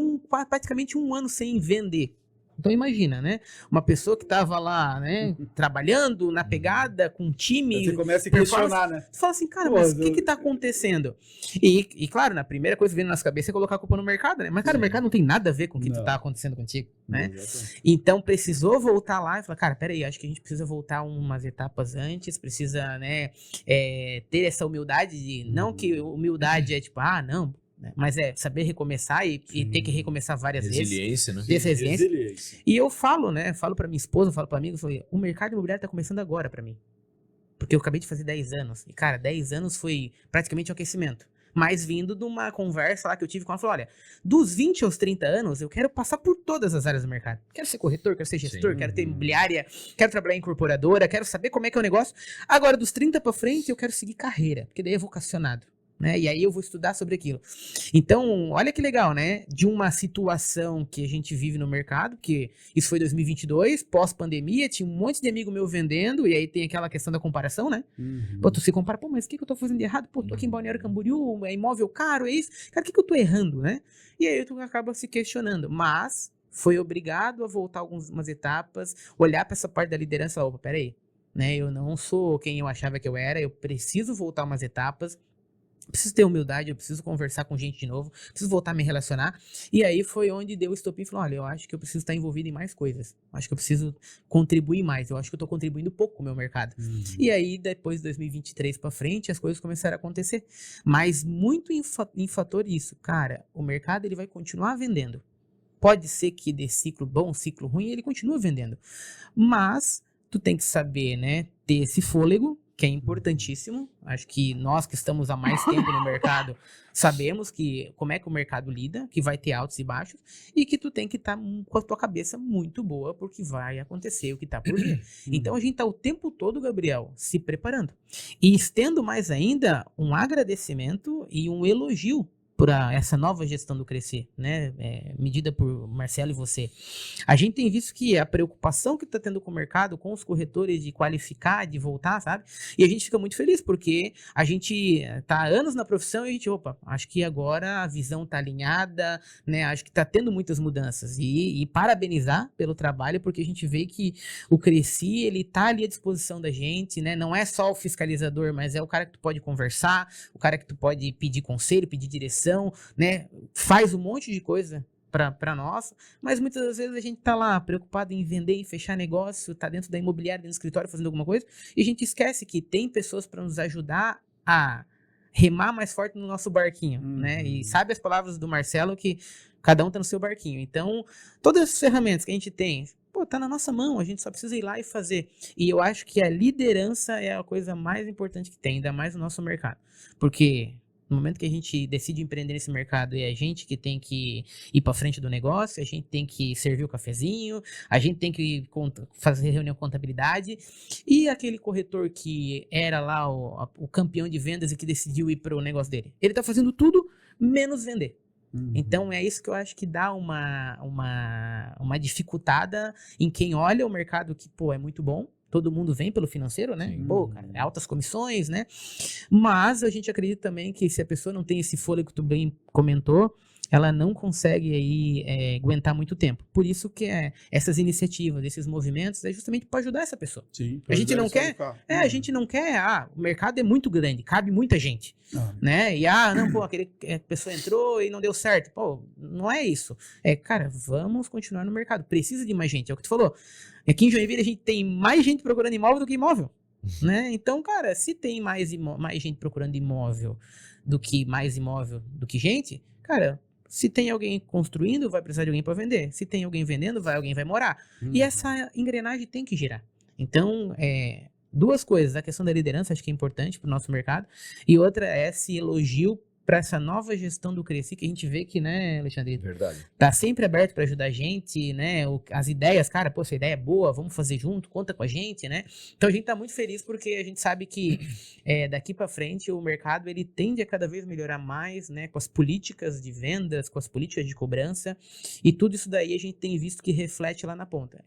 praticamente 1 ano sem vender. Então imagina, né? Uma pessoa que estava lá, né, trabalhando na pegada, com um time. Você começa a questionar, né? Você fala assim, cara, Pô, mas o que tá acontecendo? E claro, na primeira coisa que vem na nossa cabeça é colocar a culpa no mercado, né? Mas, cara, o mercado não tem nada a ver com o que tá acontecendo contigo, né? Exatamente. Então precisou voltar lá e falar, cara, peraí, acho que a gente precisa voltar umas etapas antes, precisa, né, ter essa humildade de, não que humildade é tipo, não, né, mas é saber recomeçar e ter que recomeçar várias Resiliência, né? vezes. Resiliência. E eu falo, né, falo pra minha esposa, falo pra amigos, falei, o mercado imobiliário tá começando agora pra mim. Porque eu acabei de fazer 10 anos. E, cara, 10 anos foi praticamente um aquecimento. Mas vindo de uma conversa lá que eu tive com ela, falou, olha, dos 20 aos 30 anos, eu quero passar por todas as áreas do mercado. Quero ser corretor, quero ser gestor, quero ter imobiliária, quero trabalhar em incorporadora, quero saber como é que é o negócio. Agora, dos 30 pra frente, eu quero seguir carreira, porque daí é vocacionado. Né? E aí eu vou estudar sobre aquilo. Então, olha que legal, né? De uma situação que a gente vive no mercado, que isso foi 2022, pós-pandemia, tinha um monte de amigo meu vendendo, e aí tem aquela questão da comparação, né? Pô, tu se compara, pô, mas o que eu tô fazendo de errado? Pô, tô aqui em Balneário Camboriú, é imóvel caro, é isso? Cara, o que eu tô errando, né? E aí tu acaba se questionando, mas foi obrigado a voltar algumas etapas, olhar para essa parte da liderança e falar, opa, peraí, né? Eu não sou quem eu achava que eu era, eu preciso voltar umas etapas, preciso ter humildade, eu preciso conversar com gente de novo, preciso voltar a me relacionar. E aí foi onde deu o estopim e falou, olha, eu acho que eu preciso estar envolvido em mais coisas. Acho que eu preciso contribuir mais. Eu acho que eu estou contribuindo pouco com o meu mercado. E aí, depois de 2023 para frente, as coisas começaram a acontecer. Mas muito em fator isso. Cara, o mercado ele vai continuar vendendo. Pode ser que dê ciclo bom, ciclo ruim, ele continua vendendo. Mas tu tem que saber, né, ter esse fôlego, que é importantíssimo. Acho que nós que estamos há mais tempo no mercado sabemos que como é que o mercado lida, que vai ter altos e baixos, e que tu tem que estar com a tua cabeça muito boa, porque vai acontecer o que tá por vir. Então a gente tá o tempo todo, Gabriel, se preparando. E estendo mais ainda um agradecimento e um elogio por essa nova gestão do Crescer, né, medida por Marcelo e você. A gente tem visto que a preocupação que está tendo com o mercado, com os corretores de qualificar, de voltar, sabe? E a gente fica muito feliz, porque a gente tá há anos na profissão e a gente, opa, acho que agora a visão tá alinhada, né, acho que tá tendo muitas mudanças. E parabenizar pelo trabalho, porque a gente vê que o Cresci, ele tá ali à disposição da gente, né, não é só o fiscalizador, mas é o cara que tu pode conversar, o cara que tu pode pedir conselho, pedir direção, né? Faz um monte de coisa para nós, mas muitas das vezes a gente tá lá preocupado em vender, em fechar negócio, tá dentro da imobiliária, dentro do escritório fazendo alguma coisa, e a gente esquece que tem pessoas para nos ajudar a remar mais forte no nosso barquinho, né? E sabe as palavras do Marcelo que cada um tá no seu barquinho. Então, todas as ferramentas que a gente tem, pô, tá na nossa mão, a gente só precisa ir lá e fazer. E eu acho que a liderança é a coisa mais importante que tem, ainda mais no nosso mercado. Porque no momento que a gente decide empreender nesse mercado, é a gente que tem que ir para frente do negócio, a gente tem que servir o cafezinho, a gente tem que fazer reunião de contabilidade, e aquele corretor que era lá o campeão de vendas e que decidiu ir para o negócio dele. Ele tá fazendo tudo menos vender. Então é isso que eu acho que dá uma dificultada em quem olha o mercado que, pô, é muito bom. Todo mundo vem pelo financeiro, né? Sim. Pô, cara, altas comissões, né? Mas a gente acredita também que se a pessoa não tem esse fôlego que tu bem comentou, ela não consegue aí aguentar muito tempo. Por isso que essas iniciativas, esses movimentos, é justamente para ajudar essa pessoa. Sim, A gente não quer, a gente não quer, o mercado é muito grande, cabe muita gente, né? E não, pô, aquele pessoa entrou e não deu certo. Pô, não é isso. Cara, vamos continuar no mercado. Precisa de mais gente, é o que tu falou. Aqui em Joinville a gente tem mais gente procurando imóvel do que imóvel, né? Então, cara, se tem mais gente procurando imóvel do que gente, cara, se tem alguém construindo, vai precisar de alguém para vender. Se tem alguém vendendo, alguém vai morar. E essa engrenagem tem que girar. Então, duas coisas. A questão da liderança, acho que é importante para o nosso mercado. E outra é esse elogio para essa nova gestão do Cresci, que a gente vê que, né, Alexandre? Verdade. Tá sempre aberto para ajudar a gente, né? As ideias, cara, pô, essa ideia é boa, vamos fazer junto, conta com a gente, né? Então a gente tá muito feliz porque a gente sabe que daqui para frente o mercado ele tende a cada vez melhorar mais, né? Com as políticas de vendas, com as políticas de cobrança, e tudo isso daí a gente tem visto que reflete lá na ponta.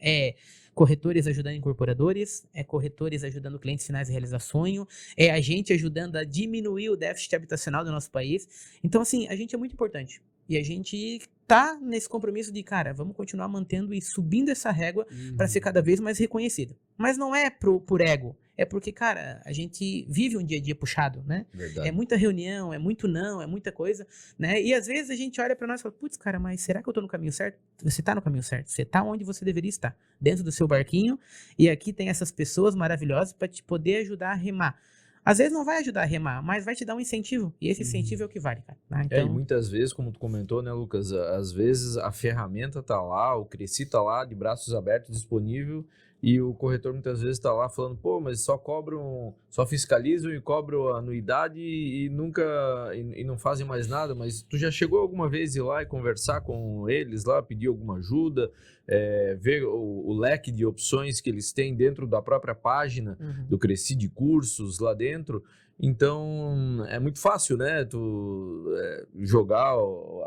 Corretores ajudando incorporadores, corretores ajudando clientes finais a realizar sonho, a gente ajudando a diminuir o déficit habitacional do nosso país. Então, assim, a gente é muito importante. E a gente tá nesse compromisso de, cara, vamos continuar mantendo e subindo essa régua para ser cada vez mais reconhecido. Mas não é por ego, é porque, cara, a gente vive um dia a dia puxado, né? Verdade. É muita reunião, é muito não, é muita coisa, né? E às vezes a gente olha pra nós e fala, putz, cara, mas será que eu tô no caminho certo? Você tá no caminho certo, você tá onde você deveria estar, dentro do seu barquinho, e aqui tem essas pessoas maravilhosas para te poder ajudar a remar. Às vezes não vai ajudar a remar, mas vai te dar um incentivo, e esse incentivo é o que vale, cara. Tá? E Então, muitas vezes, como tu comentou, né, Lucas, às vezes a ferramenta tá lá, o Cresci tá lá, de braços abertos, disponível, e o corretor muitas vezes tá lá falando, pô, mas só fiscalizam e cobram a anuidade e nunca, e não fazem mais nada, mas tu já chegou alguma vez ir lá e conversar com eles lá, pedir alguma ajuda, ver o leque de opções que eles têm dentro da própria página do Cresci de cursos lá dentro? Então, é muito fácil, né, tu jogar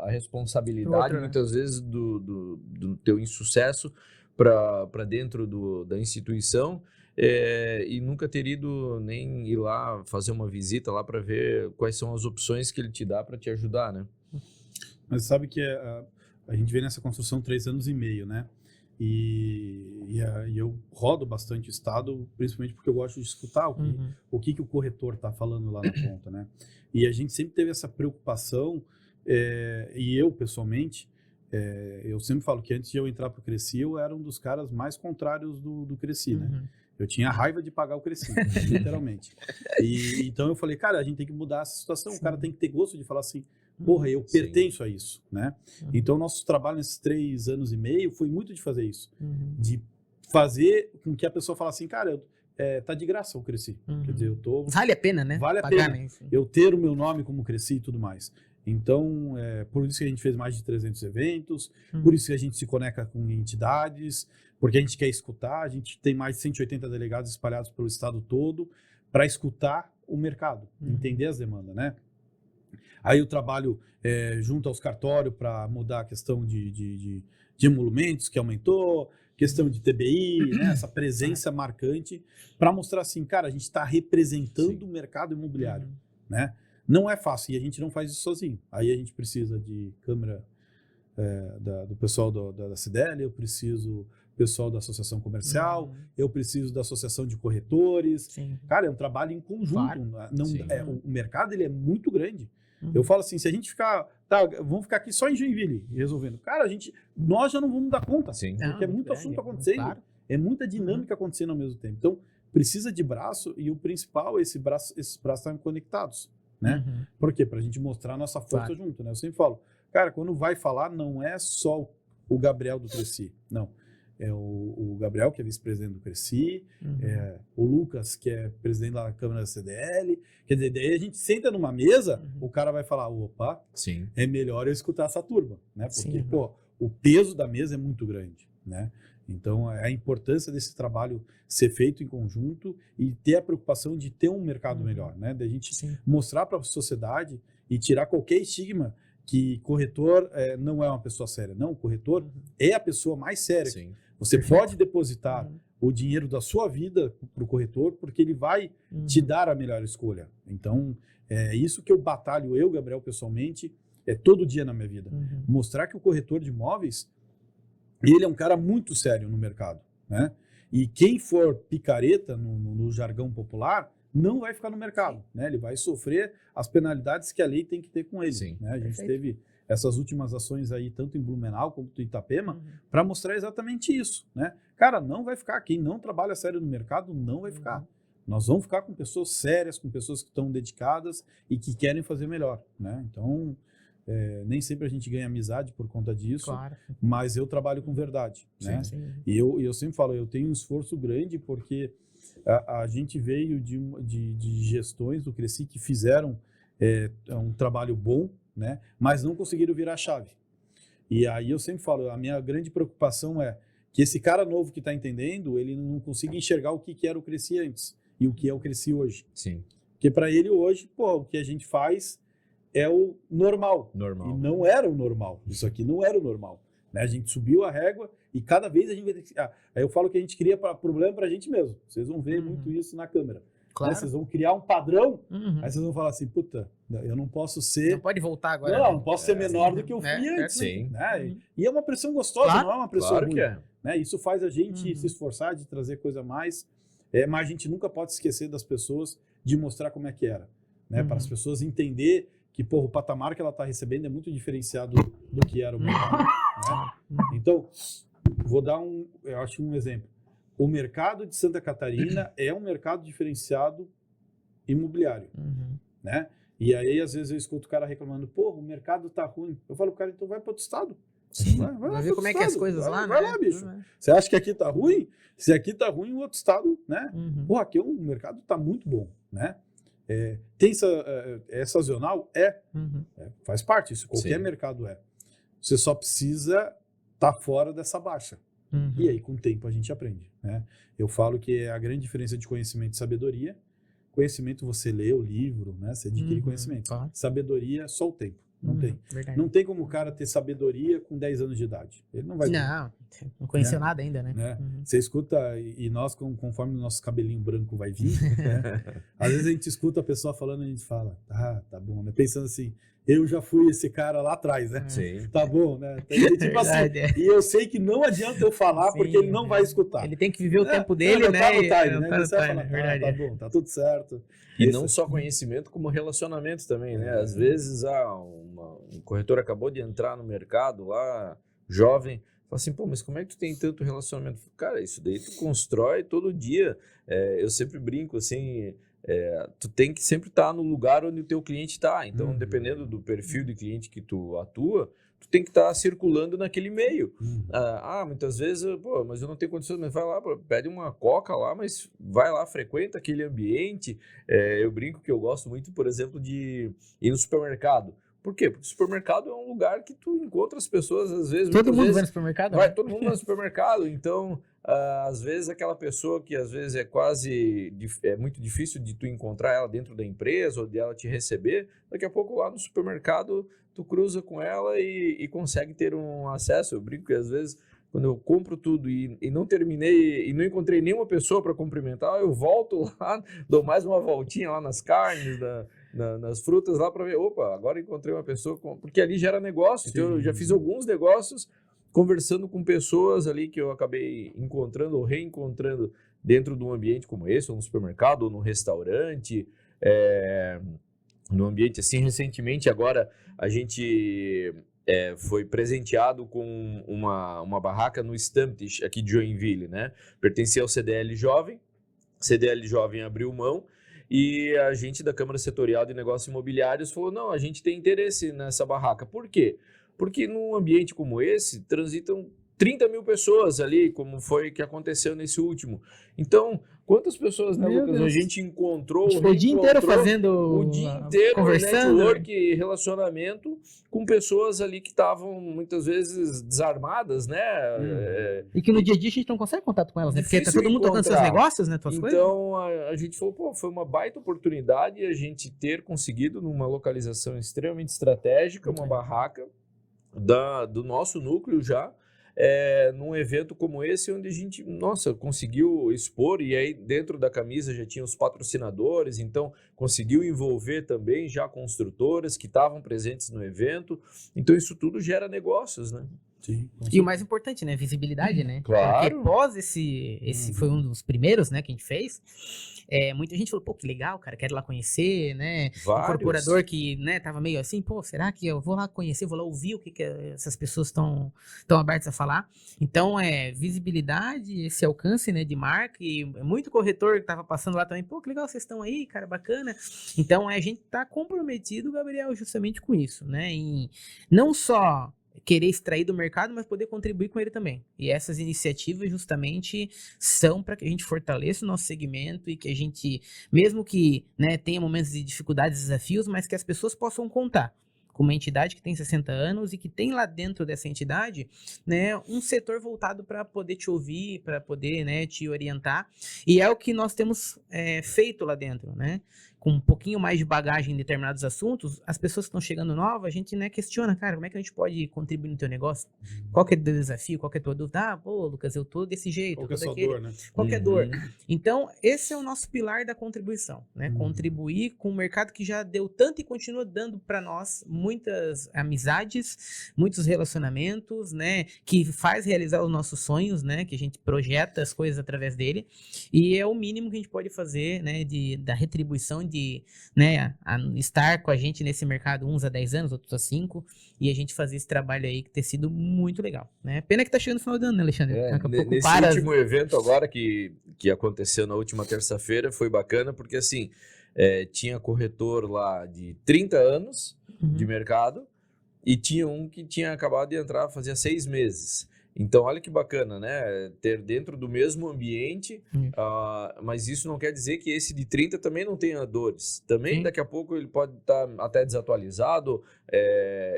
a responsabilidade, Outro, né? muitas vezes, do teu insucesso para dentro da instituição e nunca ter ido nem ir lá fazer uma visita lá para ver quais são as opções que ele te dá para te ajudar, né? Mas sabe que a gente vem nessa construção 3 anos e meio, né? E eu rodo bastante o estado, principalmente porque eu gosto de escutar o que o corretor está falando lá na ponta, né? E a gente sempre teve essa preocupação, e eu, pessoalmente, eu sempre falo que antes de eu entrar para o Cresci, eu era um dos caras mais contrários do Cresci, né? Eu tinha raiva de pagar o Cresci, literalmente. Então eu falei, cara, a gente tem que mudar essa situação, o cara tem que ter gosto de falar assim, porra, eu pertenço a isso, né? Então o nosso trabalho nesses 3 anos e meio foi muito de fazer isso, de fazer com que a pessoa falasse assim, cara, tá de graça o Cresci. Quer dizer, vale a pena, né? Vale a Pagar, pena né? eu ter o meu nome como Cresci e tudo mais. Então, por isso que a gente fez mais de 300 eventos, por isso que a gente se conecta com entidades, porque a gente quer escutar, a gente tem mais de 180 delegados espalhados pelo estado todo para escutar o mercado, entender as demandas, né? Aí eu trabalho junto aos cartórios para mudar a questão de emolumentos, que aumentou, questão de TBI, né? Essa presença marcante, para mostrar assim, cara, a gente está representando o mercado imobiliário, né? Não é fácil, e a gente não faz isso sozinho. Aí a gente precisa de câmera do pessoal da CDL, eu preciso do pessoal da associação comercial, eu preciso da associação de corretores. Sim. Cara, é um trabalho em conjunto. Claro. O mercado ele é muito grande. Eu falo assim, se a gente ficar... Tá, vamos ficar aqui só em Joinville resolvendo. Cara, nós já não vamos dar conta. Sim. Porque é muito assunto acontecendo. Claro. É muita dinâmica acontecendo ao mesmo tempo. Então, precisa de braço, e o principal, esses braços estão conectados. Né? Por quê? Pra gente mostrar a nossa força junto, né? Eu sempre falo, cara, quando vai falar, não é só o Gabriel do Cresci, não. É o Gabriel, que é vice-presidente do Cresci, o Lucas, que é presidente da Câmara da CDL. Quer dizer, daí a gente senta numa mesa, o cara vai falar, opa, Sim. é melhor eu escutar essa turma, né? Porque, pô, o peso da mesa é muito grande, né? Então, a importância desse trabalho ser feito em conjunto e ter a preocupação de ter um mercado melhor, né? Da gente mostrar para a sociedade e tirar qualquer estigma que corretor não é uma pessoa séria. Não, o corretor é a pessoa mais séria. Sim. Você pode depositar o dinheiro da sua vida para o corretor, porque ele vai te dar a melhor escolha. Então, é isso que eu batalho, eu, Gabriel, pessoalmente, todo dia na minha vida. Mostrar que o corretor de imóveis, ele é um cara muito sério no mercado, né? E quem for picareta no jargão popular não vai ficar no mercado, né? Ele vai sofrer as penalidades que a lei tem que ter com ele, né? A gente teve essas últimas ações aí, tanto em Blumenau como em Itapema, para mostrar exatamente isso, né? Cara, não vai ficar. Quem não trabalha sério no mercado não vai ficar. Nós vamos ficar com pessoas sérias, com pessoas que estão dedicadas e que querem fazer melhor, né? Então, nem sempre a gente ganha amizade por conta disso, mas eu trabalho com verdade, né? E eu sempre falo, eu tenho um esforço grande porque a gente veio de gestões do Cresci que fizeram um trabalho bom, né? Mas não conseguiram virar a chave. E aí eu sempre falo, a minha grande preocupação é que esse cara novo que está entendendo, ele não consiga enxergar o que era o Cresci antes e o que é o Cresci hoje. Sim. Porque para ele hoje, pô, o que a gente faz é o normal. E não era o normal. Isso aqui não era o normal. Né? A gente subiu a régua e cada vez a gente vai ter que... Aí eu falo que a gente cria problema para a gente mesmo. Vocês vão ver muito isso na câmera. Claro. Vocês vão criar um padrão, Uhum. aí vocês vão falar assim, puta, eu não posso ser... Não pode voltar agora. Não, né? não posso ser menor do que eu fui É, antes. sim. Né? Uhum. E é uma pressão gostosa, Claro. não é uma pressão Claro ruim. que é. Né? Isso faz a gente Uhum. se esforçar de trazer coisa a mais, mas a gente nunca pode esquecer das pessoas de mostrar como é que era. Né? Uhum. Para as pessoas entender que porra, o patamar que ela está recebendo é muito diferenciado do que era o mercado. Né? Então, vou dar eu acho um exemplo. O mercado de Santa Catarina é um mercado diferenciado imobiliário. Uhum. Né? E aí, às vezes, eu escuto o cara reclamando, porra, o mercado tá ruim. Eu falo, cara, então vai para outro estado. Sim. Vai Vai lá ver pro como é que outro as coisas estado. lá, Vai né? lá, bicho. Uhum. Você acha que aqui tá ruim? Se aqui tá ruim, o outro estado, né? Uhum. Porra, aqui o mercado tá muito bom, né? Tem é sazonal? Uhum. Faz parte, isso qualquer Sim. mercado é. Você só precisa estar fora dessa baixa. Uhum. E aí, com o tempo, a gente aprende, né? Eu falo que é a grande diferença de conhecimento e sabedoria. Conhecimento, você lê o livro, né? Você adquire Uhum, conhecimento. claro. Sabedoria, só o tempo. Não Uhum, tem. verdade. Não tem como o cara ter sabedoria com 10 anos de idade. Ele não vai ter. Não conheceu Né? nada ainda, né? Né? Uhum. Você escuta, e nós, conforme o nosso cabelinho branco vai vir, né? Às vezes a gente escuta a pessoa falando e a gente fala, tá bom, né? Pensando assim, eu já fui esse cara lá atrás, né? Sim. Tá bom, né? Tipo Verdade, assim, e eu sei que não adianta eu falar Sim, porque ele não vai escutar. Ele tem que viver o tempo Não, dele, não né? tá no E- time, não né? tá no Você vai time, falar, verdade. tá bom, tá tudo certo. E Esse- não só conhecimento, como relacionamento também, né? Às vezes, um corretor acabou de entrar no mercado lá, jovem, fala assim, pô, mas como é que tu tem tanto relacionamento? Cara, isso daí tu constrói todo dia. Eu sempre brinco assim, tu tem que sempre estar no lugar onde o teu cliente está. Então, Uhum. dependendo do perfil de cliente que tu atua, tu tem que estar circulando naquele meio. Muitas vezes, pô, mas eu não tenho condições, mas vai lá, pô, pede uma coca lá, mas vai lá, frequenta aquele ambiente. Eu brinco que eu gosto muito, por exemplo, de ir no supermercado. Por quê? Porque o supermercado é um lugar que tu encontra as pessoas, às vezes, Todo muitas mundo vezes, vai no supermercado? vai né? todo mundo no supermercado, então às vezes aquela pessoa que às vezes é muito difícil de tu encontrar ela dentro da empresa ou de ela te receber, daqui a pouco lá no supermercado tu cruza com ela e consegue ter um acesso. Eu brinco que às vezes quando eu compro tudo e não terminei e não encontrei nenhuma pessoa para cumprimentar, eu volto lá, dou mais uma voltinha lá nas carnes, nas frutas lá para ver, opa, agora encontrei uma pessoa, porque ali gera negócio. Então eu já fiz alguns negócios conversando com pessoas ali que eu acabei encontrando ou reencontrando dentro de um ambiente como esse, ou no supermercado, ou no restaurante, no ambiente assim. Recentemente agora a gente foi presenteado com uma barraca no Stamptish aqui de Joinville, né? Pertencia ao CDL Jovem, CDL Jovem abriu mão e a gente da Câmara Setorial de Negócios Imobiliários falou, não, a gente tem interesse nessa barraca. Por quê? Porque num ambiente como esse, transitam 30 mil pessoas ali, como foi que aconteceu nesse último. Então, quantas pessoas, né, Meu Lucas, a Deus. gente encontrou, Ficou o dia inteiro reencontrou, fazendo. o dia inteiro, conversando. network e relacionamento com pessoas ali que estavam, muitas vezes, desarmadas, né? E que no dia a dia a gente não consegue contato com elas, né? Porque tá Difícil todo mundo tocando seus encontrar. negócios, né? Tuas coisas. Então, a gente falou, pô, foi uma baita oportunidade a gente ter conseguido, numa localização extremamente estratégica, uma barraca do nosso núcleo já, num evento como esse, onde a gente, nossa, conseguiu expor, e aí dentro da camisa já tinha os patrocinadores, então conseguiu envolver também já construtoras que estavam presentes no evento. Então isso tudo gera negócios, né? Sim, E o mais importante, né? Visibilidade, né? Claro. Porque pós esse foi um dos primeiros, né, que a gente fez. Muita gente falou, pô, que legal, cara, quero ir lá conhecer, né? Um Vários. incorporador que, né, tava meio assim, pô, será que eu vou lá conhecer, vou lá ouvir o que essas pessoas estão abertas a falar? Então, visibilidade, esse alcance, né, de marca, e muito corretor que tava passando lá também, pô, que legal, vocês estão aí, cara, bacana. Então, a gente tá comprometido, Gabriel, justamente com isso, né? Em não só querer extrair do mercado, mas poder contribuir com ele também. E essas iniciativas justamente são para que a gente fortaleça o nosso segmento e que a gente, mesmo que, né, tenha momentos de dificuldades e desafios, mas que as pessoas possam contar com uma entidade que tem 60 anos e que tem lá dentro dessa entidade, né, um setor voltado para poder te ouvir, para poder, né, te orientar. E é o que nós temos feito lá dentro, né? com um pouquinho mais de bagagem em determinados assuntos, as pessoas que estão chegando novas, a gente, né, questiona, cara, como é que a gente pode contribuir no teu negócio? Qual que é o teu desafio? Qual que é a tua dúvida? Ah, pô, Lucas, eu tô desse jeito, Qual eu que é tô a sua daquele. dor, né? Qual que é a dor? Uhum. Então, esse é o nosso pilar da contribuição, né? Contribuir com o mercado que já deu tanto e continua dando para nós muitas amizades, muitos relacionamentos, né? Que faz realizar os nossos sonhos, né? Que a gente projeta as coisas através dele. E é o mínimo que a gente pode fazer, né? Da retribuição de, né? A estar com a gente nesse mercado uns há 10 anos, outros há 5, e a gente fazer esse trabalho aí que tem sido muito legal, né? Pena que tá chegando no final do ano, né, Alexandre? Daqui a pouco Nesse último evento agora que aconteceu na última terça-feira foi bacana porque assim, tinha corretor lá de 30 anos de mercado e tinha um que tinha acabado de entrar fazia 6 meses. Então, olha que bacana, né? Ter dentro do mesmo ambiente, mas isso não quer dizer que esse de 30 também não tenha dores. Também, Sim. daqui a pouco, ele pode estar até desatualizado.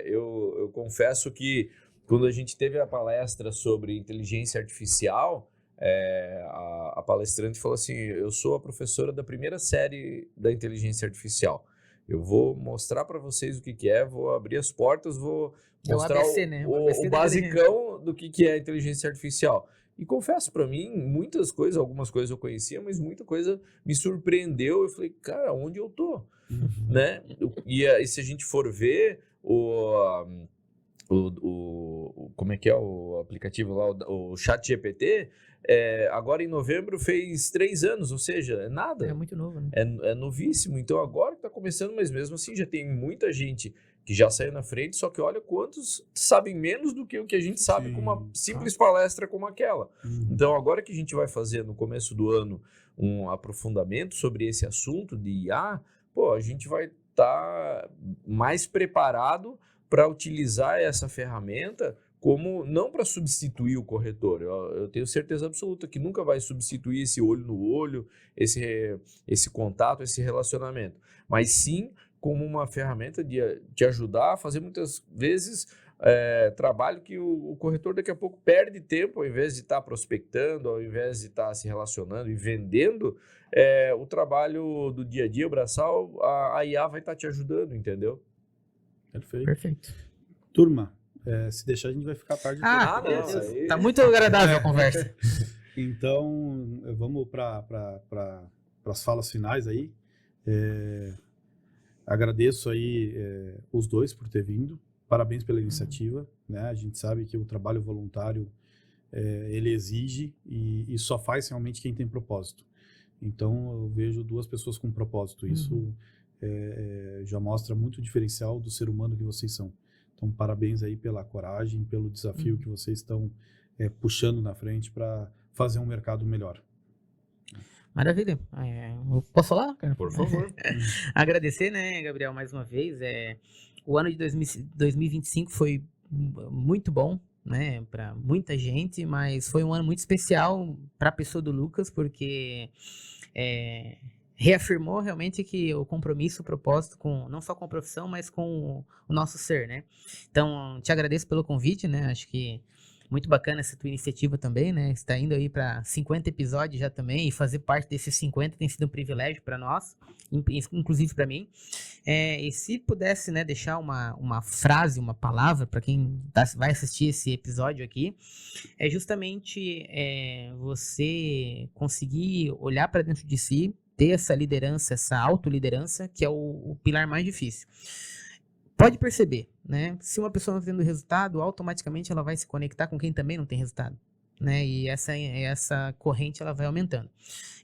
Eu confesso que quando a gente teve a palestra sobre inteligência artificial, a palestrante falou assim, eu sou a professora da primeira série da inteligência artificial. Eu vou mostrar para vocês o que é, vou abrir as portas, vou É o mostrar ABC, né? O ABC o da basicão do que é a inteligência artificial. E confesso para mim, muitas coisas, algumas coisas eu conhecia, mas muita coisa me surpreendeu. Eu falei, cara, onde eu tô? Né? E se a gente for ver como é que é o aplicativo lá, o ChatGPT, agora em novembro fez 3 anos, ou seja, é nada. É muito novo, né? É novíssimo, então agora que está começando, mas mesmo assim já tem muita gente que já saiu na frente, só que olha quantos sabem menos do que o que a gente sabe com uma simples palestra como aquela. Então agora que a gente vai fazer no começo do ano um aprofundamento sobre esse assunto de IA, pô, a gente vai estar mais preparado para utilizar essa ferramenta como não para substituir o corretor. Eu tenho certeza absoluta que nunca vai substituir esse olho no olho, esse contato, esse relacionamento, mas sim como uma ferramenta de te ajudar a fazer muitas vezes trabalho que o corretor daqui a pouco perde tempo, ao invés de estar prospectando, ao invés de estar se relacionando e vendendo, o trabalho do dia a dia, o braçal, a IA vai estar te ajudando, entendeu? Perfeito. Turma, se deixar a gente vai ficar tarde. Ah, não, meu Deus. aí- Tá muito agradável a conversa. Então, vamos para as falas finais aí. Agradeço aí os dois por ter vindo. Parabéns pela iniciativa, né? A gente sabe que o trabalho voluntário ele exige e só faz realmente quem tem propósito. Então, eu vejo 2 pessoas com propósito. Isso já mostra muito o diferencial do ser humano que vocês são. Então, parabéns aí pela coragem, pelo desafio que vocês estão puxando na frente para fazer um mercado melhor. Maravilha. Eu posso falar, cara? Por favor. Agradecer, né, Gabriel, mais uma vez. O ano de 2025 foi muito bom, né, para muita gente, mas foi um ano muito especial para a pessoa do Lucas, porque reafirmou realmente que o compromisso, o propósito não só com a profissão, mas com o nosso ser, né? Então, te agradeço pelo convite, né? Acho que muito bacana essa tua iniciativa também, né? Está indo aí para 50 episódios já também, e fazer parte desses 50 tem sido um privilégio para nós, inclusive para mim. E se pudesse, né, deixar uma frase, uma palavra para quem vai assistir esse episódio aqui, é justamente você conseguir olhar para dentro de si, ter essa liderança, essa autoliderança, que é o pilar mais difícil. Pode perceber, né? Se uma pessoa não está tendo resultado, automaticamente ela vai se conectar com quem também não tem resultado, né? E essa corrente ela vai aumentando.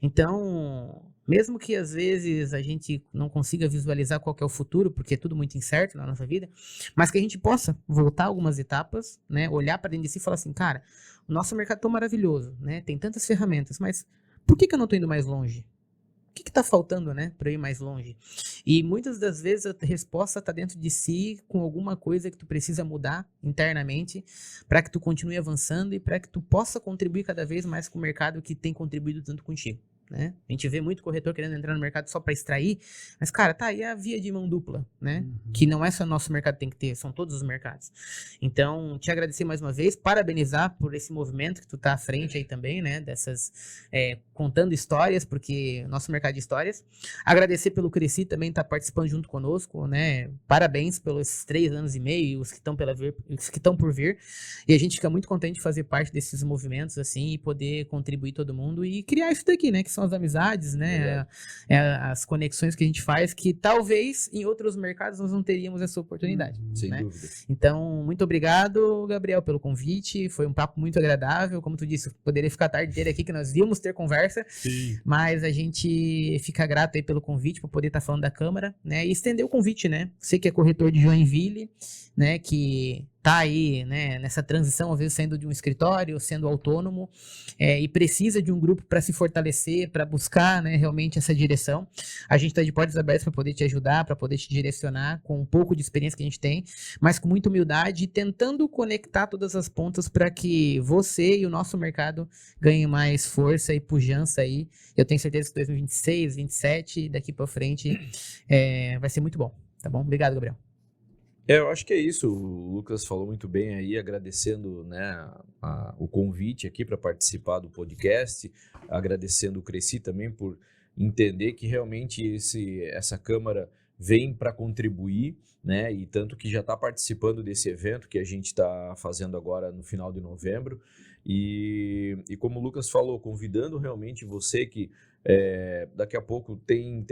Então, mesmo que às vezes a gente não consiga visualizar qual que é o futuro, porque é tudo muito incerto na nossa vida, mas que a gente possa voltar algumas etapas, né? Olhar para dentro de si e falar assim, cara, o nosso mercado é tão maravilhoso, né? Tem tantas ferramentas, mas por que eu não estou indo mais longe? O que está faltando, né, para eu ir mais longe? E muitas das vezes a resposta está dentro de si, com alguma coisa que tu precisa mudar internamente para que tu continue avançando e para que tu possa contribuir cada vez mais com o mercado que tem contribuído tanto contigo. né? A gente vê muito corretor querendo entrar no mercado só para extrair, mas, cara, tá aí a via de mão dupla, né? Que não é só nosso mercado tem que ter, são todos os mercados. Então, te agradecer mais uma vez, parabenizar por esse movimento que tu tá à frente aí também, né? Dessas, contando histórias, porque nosso mercado de histórias. Agradecer pelo Cresci também estar participando junto conosco, né? Parabéns pelos 3 anos e meio, os que estão por vir. E a gente fica muito contente de fazer parte desses movimentos, assim, e poder contribuir todo mundo e criar isso daqui, né? Que são as amizades, né? As conexões que a gente faz, que talvez em outros mercados nós não teríamos essa oportunidade. Sem né? dúvida. Então, muito obrigado, Gabriel, pelo convite. Foi um papo muito agradável. Como tu disse, poderia ficar a tarde inteira aqui, que nós íamos ter conversa. Sim. Mas a gente fica grato aí pelo convite, para poder estar falando da Câmara, né? E estender o convite, né? Você que é corretor de Joinville, né? Que tá aí, né, nessa transição, às vezes saindo de um escritório, sendo autônomo, e precisa de um grupo para se fortalecer, para buscar, né, realmente essa direção. A gente está de portas abertas para poder te ajudar, para poder te direcionar com um pouco de experiência que a gente tem, mas com muita humildade e tentando conectar todas as pontas para que você e o nosso mercado ganhem mais força e pujança aí. Eu tenho certeza que 2026, 2027, daqui para frente, vai ser muito bom, tá bom? Obrigado, Gabriel. Eu acho que é isso. O Lucas falou muito bem aí, agradecendo, né, o convite aqui para participar do podcast, agradecendo o Cresci também por entender que realmente essa Câmara vem para contribuir, né, e tanto que já está participando desse evento que a gente está fazendo agora no final de novembro. E como o Lucas falou, convidando realmente você que daqui a pouco tem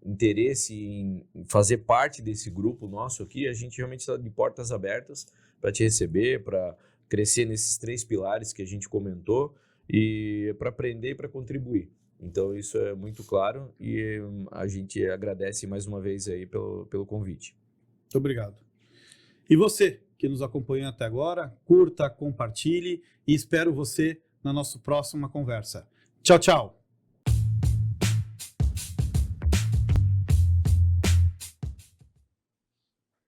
interesse em fazer parte desse grupo nosso aqui, a gente realmente está de portas abertas para te receber, para crescer nesses 3 pilares que a gente comentou e para aprender e para contribuir. Então isso é muito claro e a gente agradece mais uma vez aí pelo convite. Muito obrigado. E você que nos acompanhou até agora, curta, compartilhe e espero você na nossa próxima conversa. Tchau, tchau!